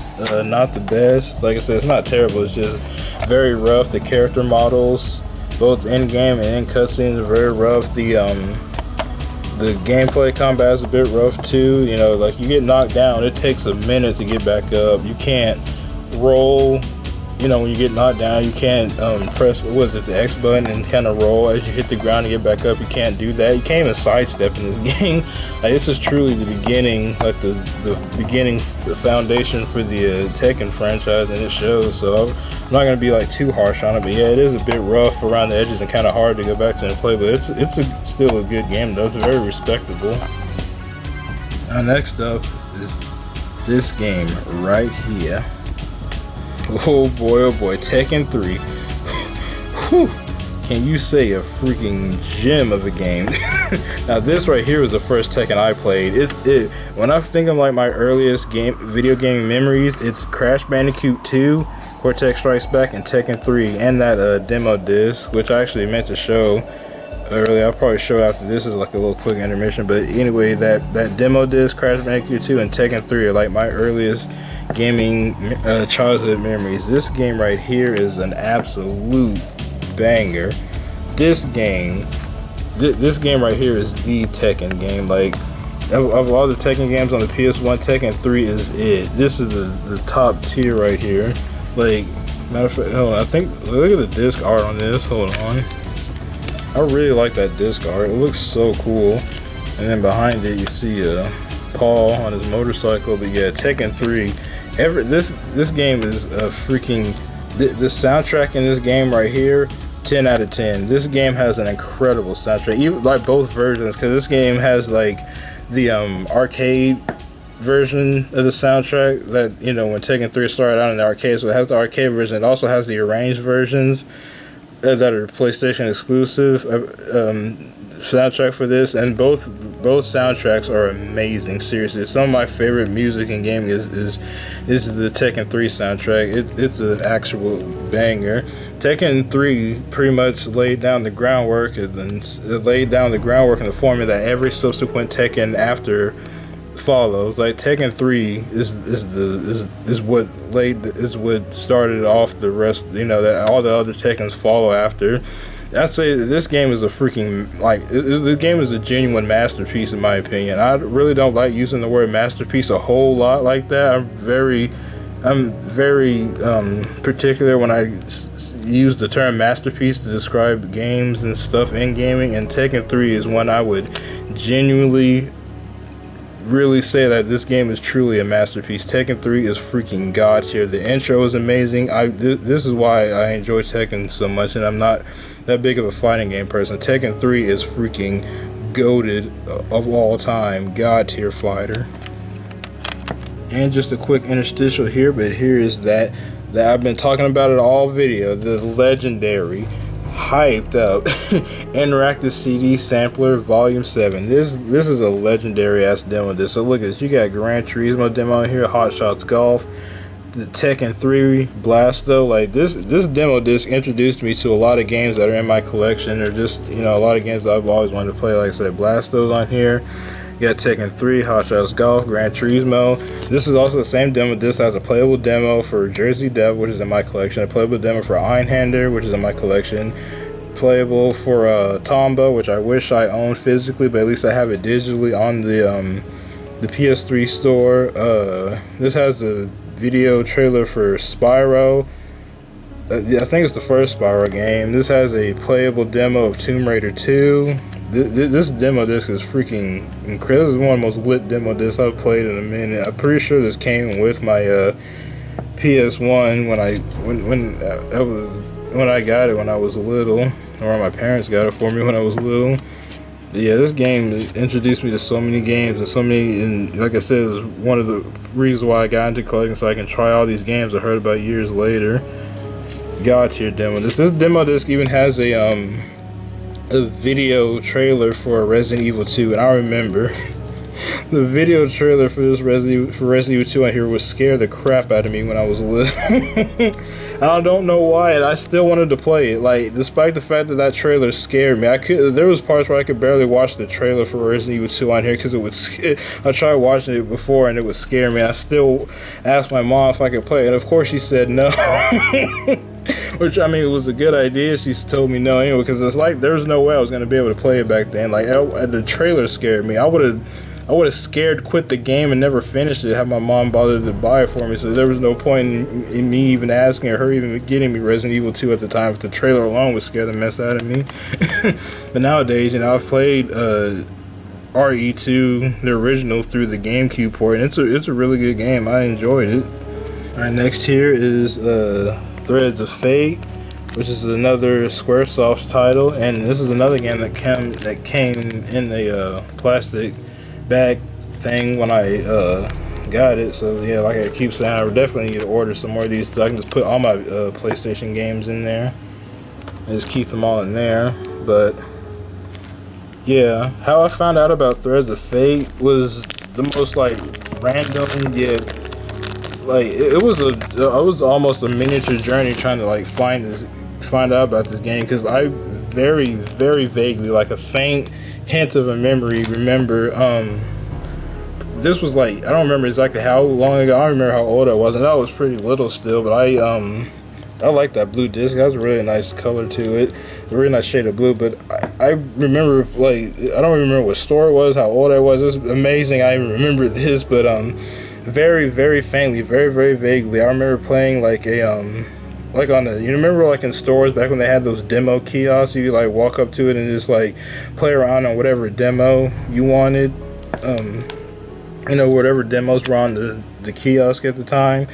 not the best. Like I said, it's not terrible. It's just very rough. The character models, both in game and in cutscenes, are very rough. The gameplay combat is a bit rough too. You know, like you get knocked down, it takes a minute to get back up. You can't roll. You know, when you get knocked down, you can't press the X button and kind of roll as you hit the ground to get back up. You can't do that. You can't even sidestep in this game. Like, this is truly the beginning, like the beginning, the foundation for the Tekken franchise, and it shows. So I'm not gonna be like too harsh on it, but yeah, it is a bit rough around the edges and kind of hard to go back to and play. But it's still a good game though. It's very respectable. Now next up is this game right here. Oh boy, Tekken 3. Whew. Can you say a freaking gem of a game? Now this right here was the first Tekken I played. When I think of like my earliest video game memories, it's Crash Bandicoot 2, Cortex Strikes Back, and Tekken 3, and that demo disc, which I actually meant to show earlier. I'll probably show after this is like a little quick intermission. But anyway, that demo disc, Crash Bandicoot 2, and Tekken 3 are like my earliest gaming childhood memories. This game right here is an absolute banger. This game right here is the Tekken game. Like of all the Tekken games on the PS1, Tekken 3 is it. This is the top tier right here. Like, matter of fact, hold on, I think, look at the disc art on this. Hold on, I really like that disc art. It looks so cool. And then behind it you see Paul on his motorcycle. But yeah, Tekken 3. This game is a freaking. The soundtrack in this game right here, 10 out of 10. This game has an incredible soundtrack, even like both versions, because this game has like the arcade version of the soundtrack that, you know, when Tekken 3 started out in the arcade, so it has the arcade version. It also has the arranged versions that are PlayStation exclusive soundtrack for this, and both soundtracks are amazing. Seriously, some of my favorite music in gaming is the Tekken 3 soundtrack. It's an actual banger. Tekken 3 pretty much laid down the groundwork in the form that every subsequent Tekken after follows. Like Tekken 3 is what started off the rest. You know, that all the other Tekkens follow after. I'd say this game is a freaking, like, the game is a genuine masterpiece in my opinion. I really don't like using the word masterpiece a whole lot like that. I'm very particular when I use the term masterpiece to describe games and stuff in gaming, and Tekken 3 is one I would genuinely really say that this game is truly a masterpiece. Tekken 3 is freaking god tier. The intro is amazing. This is why I enjoy Tekken so much, and I'm not that big of a fighting game person. Tekken 3 is freaking goated of all time, god tier fighter. And just a quick interstitial here, but here is that I've been talking about it all video, the legendary, hyped up interactive CD sampler volume 7. This is a legendary ass demo disc. So look at this, you got Gran Turismo demo here, Hot Shots Golf, the Tekken 3, Blasto. Like this demo disc introduced me to a lot of games that are in my collection, or just, you know, a lot of games that I've always wanted to play. Like I said, Blasto's on here. You got Tekken 3, Hot Shots Golf, Gran Turismo. This is also the same demo disc that has a playable demo for Jersey Devil, which is in my collection, a playable demo for Einhander, which is in my collection, playable for Tomba, which I wish I owned physically, but at least I have it digitally on the PS3 store. This has a video trailer for Spyro. I think it's the first Spyro game. This has a playable demo of Tomb Raider 2. This demo disc is freaking incredible. This is one of the most lit demo discs I've played in a minute. I'm pretty sure this came with my PS1 when I got it when I was little, or my parents got it for me when I was little. Yeah, this game introduced me to so many games and so many, and like I said, is one of the reasons why I got into collecting, so I can try all these games I heard about years later. God tier demo. This demo disc even has a video trailer for Resident Evil 2, and I remember the video trailer for this Resident Evil 2 on here would scare the crap out of me when I was little. I don't know why, and I still wanted to play it. Like, despite the fact that trailer scared me, there was parts where I could barely watch the trailer for Resident Evil 2 on here because it would I tried watching it before and it would scare me. I still asked my mom if I could play it, and of course she said no. Which, I mean, it was a good idea. She told me no anyway, because it's like there was no way I was going to be able to play it back then. Like, the trailer scared me. I would have quit the game and never finished it had my mom bothered to buy it for me. So there was no point in me even asking or her even getting me Resident Evil 2 at the time, if the trailer alone would scare the mess out of me. But nowadays, you know, I've played RE2, the original, through the GameCube port, and it's a really good game. I enjoyed it. Alright, next here is Threads of Fate, which is another Squaresoft title, and this is another game that came in a plastic bag thing when I got it. So yeah, like I keep saying, I definitely need to order some more of these, so I can just put all my PlayStation games in there and just keep them all in there. But yeah, how I found out about Threads of Fate was the most like random yet like it was almost a miniature journey trying to like find out about this game, because I very vaguely, like a faint hint of a memory, remember this was like, I don't remember exactly how long ago. I don't remember how old I was, and I was pretty little still, but I like that blue disc. It has a really nice color to it, a really nice shade of blue. But I remember, like, I don't remember what store it was, how old I was. It's amazing I even remember this, but very faintly, very vaguely, I remember playing like a like on the, you remember like in stores back when they had those demo kiosks, you like walk up to it and just like play around on whatever demo you wanted, you know, whatever demos were on the kiosk at the time.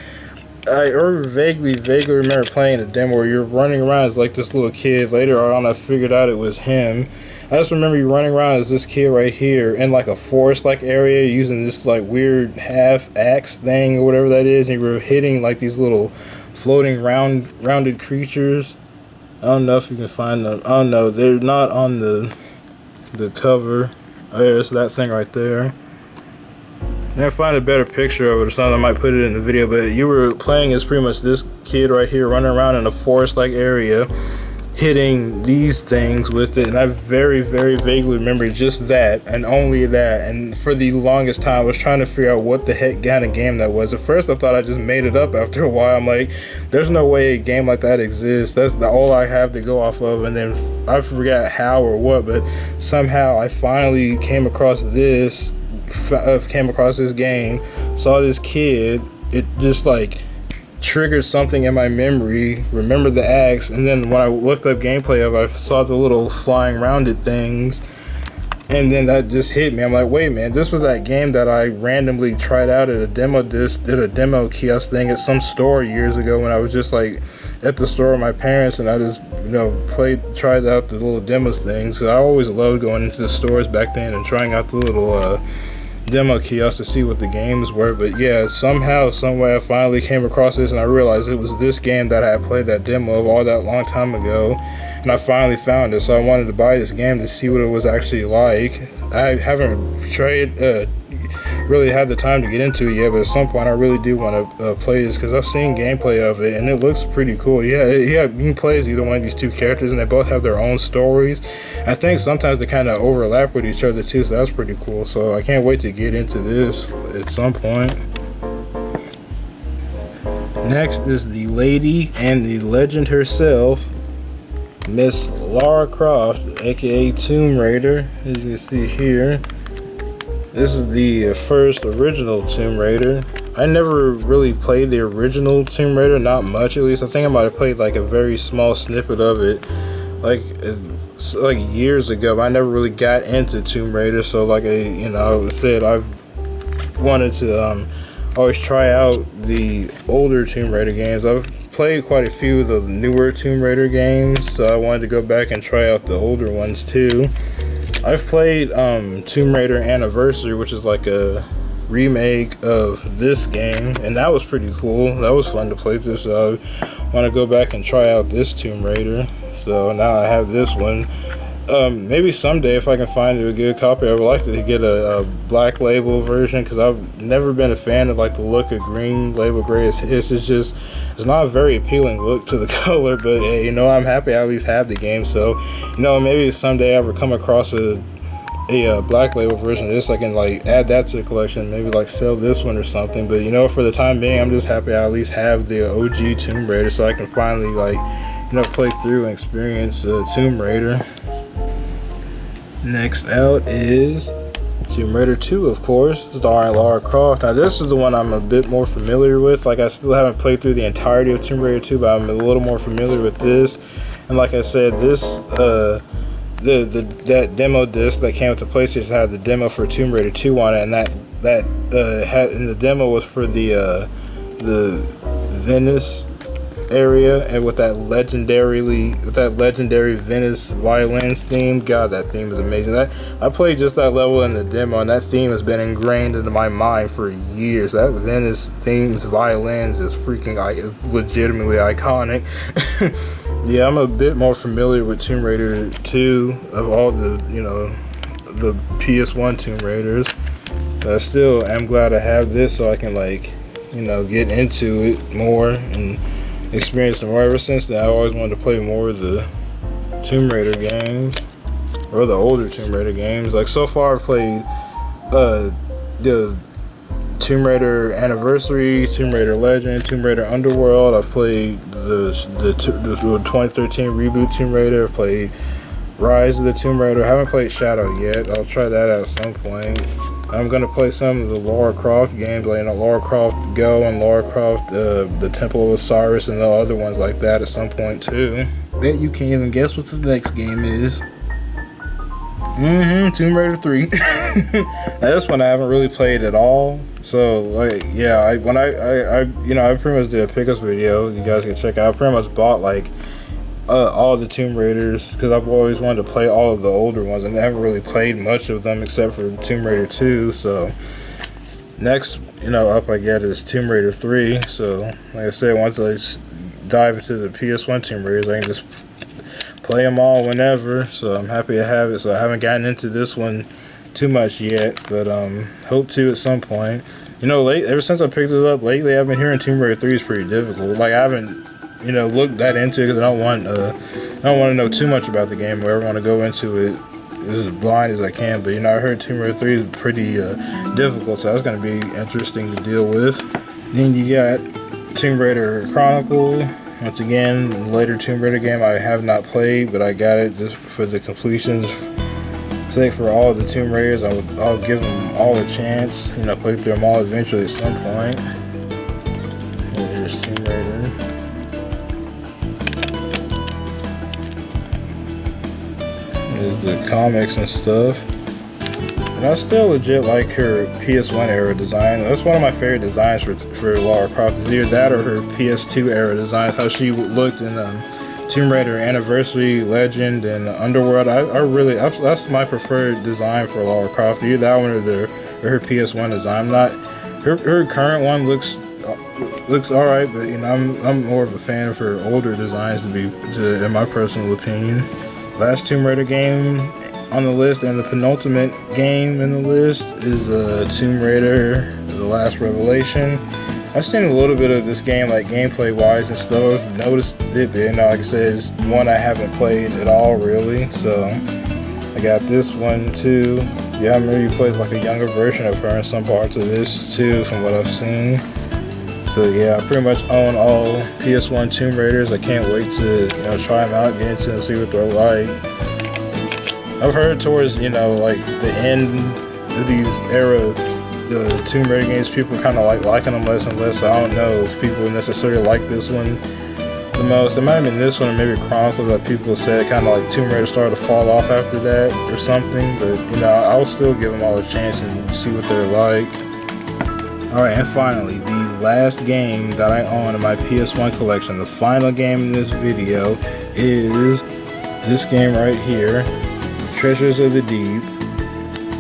I vaguely remember playing a demo where you're running around as like this little kid. Later on I figured out it was him. I just remember you running around as this kid right here in like a forest-like area using this like weird half-axe thing or whatever that is, and you were hitting like these little floating rounded creatures. I don't know if you can find them. I don't know. They're not on the cover. Oh, there's that thing right there. And I find a better picture of it or something, I might put it in the video. But you were playing as pretty much this kid right here running around in a forest-like area hitting these things with it, and I very vaguely remember just that and only that. And for the longest time I was trying to figure out what the heck kind of game that was. At first I thought I just made it up. After a while I'm like, there's no way a game like that exists. That's all I have to go off of. And then I forgot how or what, but somehow I finally came across this game, saw this kid, it just like triggered something in my memory, remembered the axe, and then when I looked up gameplay of it, I saw the little flying rounded things, and then that just hit me. I'm like, wait man, this was that game that I randomly tried out at a demo kiosk thing at some store years ago when I was just like at the store with my parents, and I just tried out the little demos things. So I always loved going into the stores back then and trying out the little demo kiosk to see what the games were. But yeah, somehow, someway I finally came across this, and I realized it was this game that I had played that demo of all that long time ago, and I finally found it. So I wanted to buy this game to see what it was actually like. I haven't really had the time to get into it yet, but at some point I really do want to play this, because I've seen gameplay of it and it looks pretty cool. Yeah, you can play as either one of these two characters, and they both have their own stories. I think sometimes they kind of overlap with each other too, so that's pretty cool. So I can't wait to get into this at some point. Next is the lady and the legend herself, Miss Lara Croft, aka Tomb Raider, as you can see here. This is the first original Tomb Raider. I never really played the original Tomb Raider, not much at least. I think I might have played like a very small snippet of it like years ago, but I never really got into Tomb Raider. So like I said, I've wanted to always try out the older Tomb Raider games. I've played quite a few of the newer Tomb Raider games, so I wanted to go back and try out the older ones too. I've played Tomb Raider Anniversary, which is like a remake of this game, and that was pretty cool. That was fun to play through, so I want to go back and try out this Tomb Raider. So now I have this one. Maybe someday if I can find a good copy, I would like to get a black label version, because I've never been a fan of like the look of green label gray. It's not a very appealing look to the color, but hey, I'm happy I at least have the game. So maybe someday I ever come across a black label version of this, I can like add that to the collection, maybe like sell this one or something. But for the time being, I'm just happy I at least have the OG Tomb Raider, so I can finally like play through and experience Tomb Raider. Next out is Tomb Raider 2, of course, starring Lara Croft. Now this is the one I'm a bit more familiar with. Like I still haven't played through the entirety of Tomb Raider 2, but I'm a little more familiar with this. And like I said, this that demo disc that came with the PlayStation had the demo for Tomb Raider 2 on it, and that the demo was for the Venice area, and with that legendary Venice violins theme. God, that theme is amazing. I played just that level in the demo, and that theme has been ingrained into my mind for years. That Venice theme's violins is legitimately iconic. Yeah, I'm a bit more familiar with Tomb Raider 2 of all the the PS1 Tomb Raiders. But I still am glad I have this, so I can get into it more and experience more. Ever since then, I always wanted to play more of the Tomb Raider games, or the older Tomb Raider games. Like so far, I've played the Tomb Raider Anniversary, Tomb Raider Legend, Tomb Raider Underworld. I've played the 2013 reboot Tomb Raider. I've played Rise of the Tomb Raider. I haven't played Shadow yet. I'll try that out at some point. I'm gonna play some of the Lara Croft games, like Lara Croft Go and Lara Croft the Temple of Osiris and the other ones like that at some point too. Bet you can't even guess what the next game is. Tomb Raider 3. Now, this one I haven't really played at all. So I pretty much did a pickups video. You guys can check out. I pretty much bought all the Tomb Raiders, because I've always wanted to play all of the older ones, and I haven't really played much of them except for Tomb Raider 2. So next up I get is Tomb Raider 3. So like I said, once I dive into the PS1 Tomb Raiders, I can just play them all whenever. So I'm happy to have it. So I haven't gotten into this one too much yet, but hope to at some point. Ever since I picked it up lately, I've been hearing Tomb Raider 3 is pretty difficult. Like I haven't looked that into it, because I don't want I don't want to know too much about the game, but I want to go into it as blind as I can. But you know, I heard Tomb Raider 3 is pretty difficult, so that's going to be interesting to deal with. Then you got Tomb Raider Chronicle. Once again, a later Tomb Raider game I have not played, but I got it just for the completions sake. For all the Tomb Raiders, I'll give them all a chance. You know, play through them all eventually at some point. Here's Tomb Raider. There's the comics and stuff. And I still legit like her PS1 era design. That's one of my favorite designs for Lara Croft. Is either that or her PS2 era designs. How she looked in Tomb Raider Anniversary, Legend, and Underworld. That's my preferred design for Lara Croft. Either that one or her PS1 design. Her current one looks alright, but you know, I'm more of a fan of her older designs in my personal opinion. Last Tomb Raider game on the list, and the penultimate game in the list, is Tomb Raider: The Last Revelation. I've seen a little bit of this game, like gameplay wise and stuff. I've noticed it, but you know, like I said, it's one I haven't played at all really. So I got this one too. Yeah, I remember you play like a younger version of her in some parts of this too, from what I've seen. So yeah, I pretty much own all PS1 Tomb Raiders. I can't wait to try them out, get into them, see what they're like. I've heard towards like the end of these the Tomb Raider games, people kind of liking them less and less. So I don't know if people necessarily like this one the most. It might have been this one or maybe Chronicles that people said kind of like Tomb Raider started to fall off after that or something. But I'll still give them all a chance and see what they're like. Alright, and finally, the last game that I own in my PS1 collection, the final game in this video, is this game right here, Treasures of the Deep.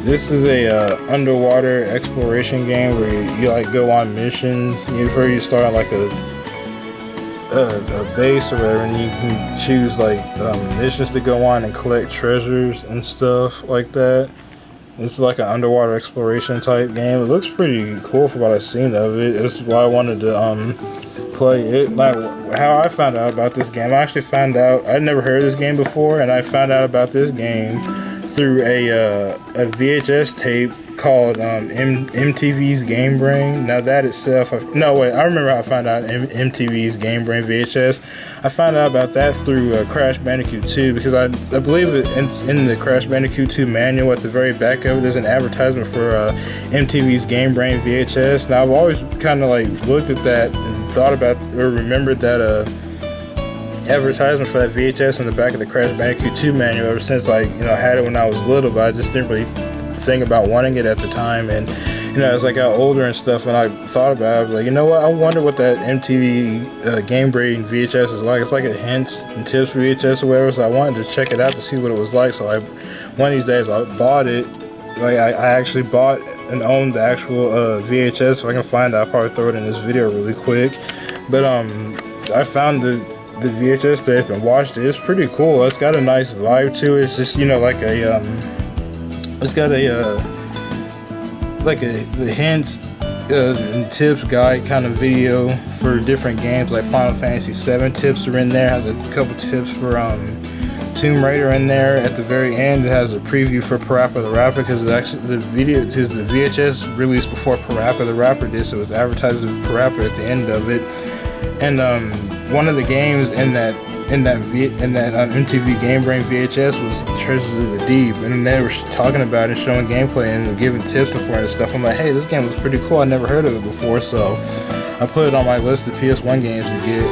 This is a underwater exploration game where you like go on missions. Before you start on like a base or whatever, and you can choose like missions to go on and collect treasures and stuff like that. It's like an underwater exploration type game. It looks pretty cool for what I've seen of it. That's why I wanted to play it. Like how I found out about this game, I actually found out I'd never heard of this game before, and I found out about this game through a VHS tape called MTV's Game Brain. Now that itself, I remember how I found out MTV's Game Brain VHS. I found out about that through Crash Bandicoot 2, because I believe in the Crash Bandicoot 2 manual at the very back of it, there's an advertisement for MTV's Game Brain VHS. Now I've always kind of like looked at that and thought about or remembered that advertisement for that VHS in the back of the Crash Bandicoot 2 manual ever since I had it when I was little, but I just didn't really think about wanting it at the time. And as I got older and stuff, and I thought about it, I was like, you know what, I wonder what that MTV Game Brain VHS is like. It's like a hints and tips VHS or whatever, so I wanted to check it out to see what it was like. So one of these days I bought it. Like I actually bought and owned the actual VHS. If I can find it, I'll probably throw it in this video really quick. But I found the VHS tape and watched it. It's pretty cool. It's got a nice vibe to it. It's just like a it's got the hints and tips guide kind of video for different games, like Final Fantasy 7 tips are in there. It has a couple tips for Tomb Raider in there. At the very end, it has a preview for Parappa the Rapper, because actually the VHS released before Parappa the Rapper did, so it was advertised as Parappa at the end of it. And one of the games in that MTV Game Brain VHS was Treasures of the Deep, and they were talking about it, showing gameplay and giving tips before and stuff. I'm like, hey, this game was pretty cool. I never heard of it before, so I put it on my list of PS1 games to get,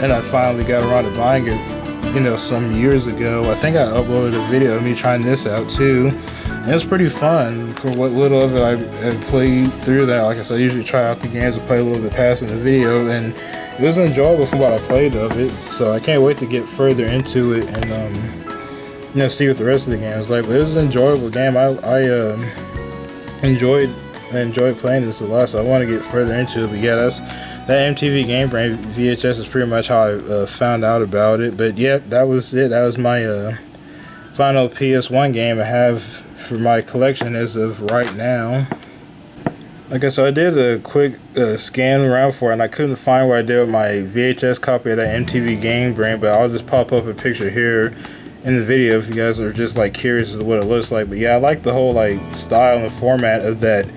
and I finally got around to buying it, some years ago. I think I uploaded a video of me trying this out too. And it's pretty fun for what little of it I played through that. Like I said, I usually try out the games and play a little bit past in the video, and it was enjoyable for what I played of it. So I can't wait to get further into it and see what the rest of the game is like. But it was an enjoyable game. I enjoyed playing this a lot, so I want to get further into it. But yeah, that MTV Game Brain VHS is pretty much how I found out about it. But yeah, that was it. That was my final PS1 game I have for my collection as of right now. Okay, so I did a quick scan around for it, and I couldn't find where I did with my VHS copy of that MTV Game Brain, but I'll just pop up a picture here in the video if you guys are just like curious as to what it looks like. But yeah, I like the whole like style and the format of that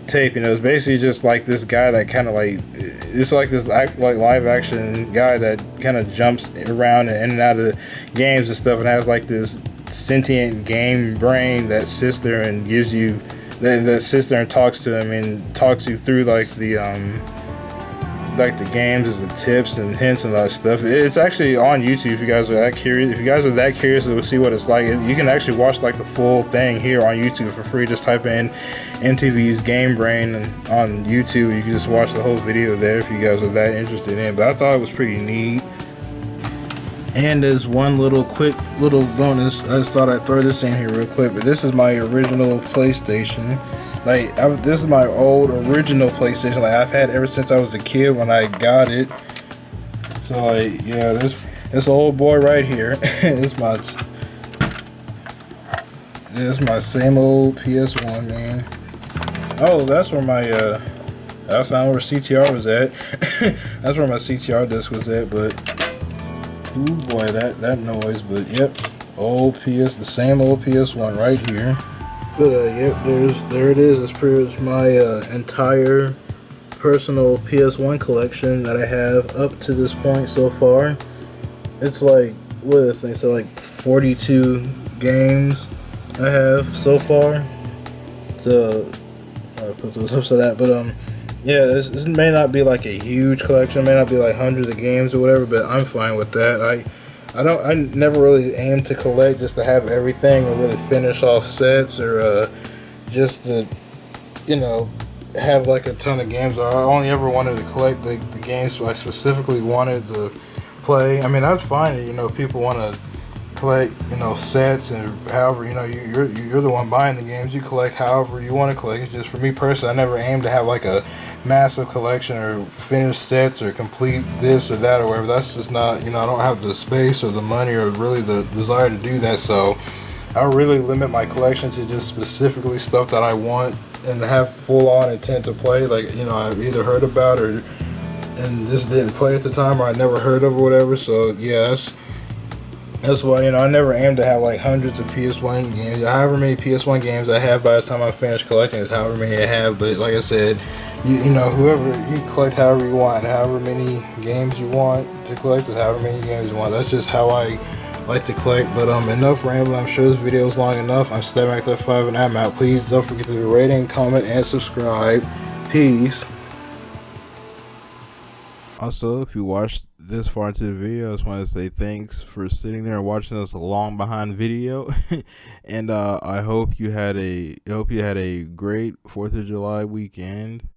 tape. You know, it's basically just like this guy that kind of like, it's like this like live action guy that kind of jumps around and in and out of games and stuff, and has like this sentient game brain that sits there and gives you that sits there and talks to him and talks you through like the games as the tips and hints and all that stuff. It's actually on YouTube if you guys are that curious. If you guys are that curious to see what it's like, you can actually watch like the full thing here on YouTube for free. Just type in MTV's Game Brain on YouTube. You can just watch the whole video there if you guys are that interested in it. But I thought it was pretty neat. And there's one quick little bonus. I just thought I'd throw this in here real quick. But this is my original PlayStation. Like, this is my old original PlayStation. Like, I've had ever since I was a kid when I got it. So, like, yeah, this old boy right here is my same old PS1, man. Oh, that's where my I found where CTR was at. That's where my CTR disc was at, but ooh boy, that noise. But yep, the same old PS1 right here. But yep, there it is. It's pretty much my entire personal PS1 collection that I have up to this point so far. It's like, what is this thing? So like 42 games I have so far. So I'll put those up to that. But yeah, this may not be like a huge collection. It may not be like hundreds of games or whatever. But I'm fine with that. I never really aim to collect just to have everything or really finish off sets or just to, you know, have like a ton of games. I only ever wanted to collect the games I specifically wanted to play. I mean, that's fine. You know, people want to collect, you know, sets and however, you know, you're the one buying the games. You collect however you want to collect. It's just for me personally, I never aimed to have like a massive collection or finish sets or complete this or that or whatever. That's just not, you know, I don't have the space or the money or really the desire to do that. So I really limit my collection to just specifically stuff that I want and have full on intent to play. Like, you know, I've either heard about or and just didn't play at the time, or I never heard of or whatever. So yeah, that's why, you know, I never aim to have like hundreds of PS1 games. However many PS1 games I have by the time I finish collecting is however many I have. But like I said, you know, you collect however you want, however many games you want to collect is however many games you want. That's just how I like to collect. But enough rambling. I'm sure this video is long enough. I'm StepMax5 and I'm out. Please don't forget to rate and comment and subscribe. Peace. Also, if you watched this far into the video, I just want to say thanks for sitting there and watching this long behind video. And I hope you had a great 4th of July weekend.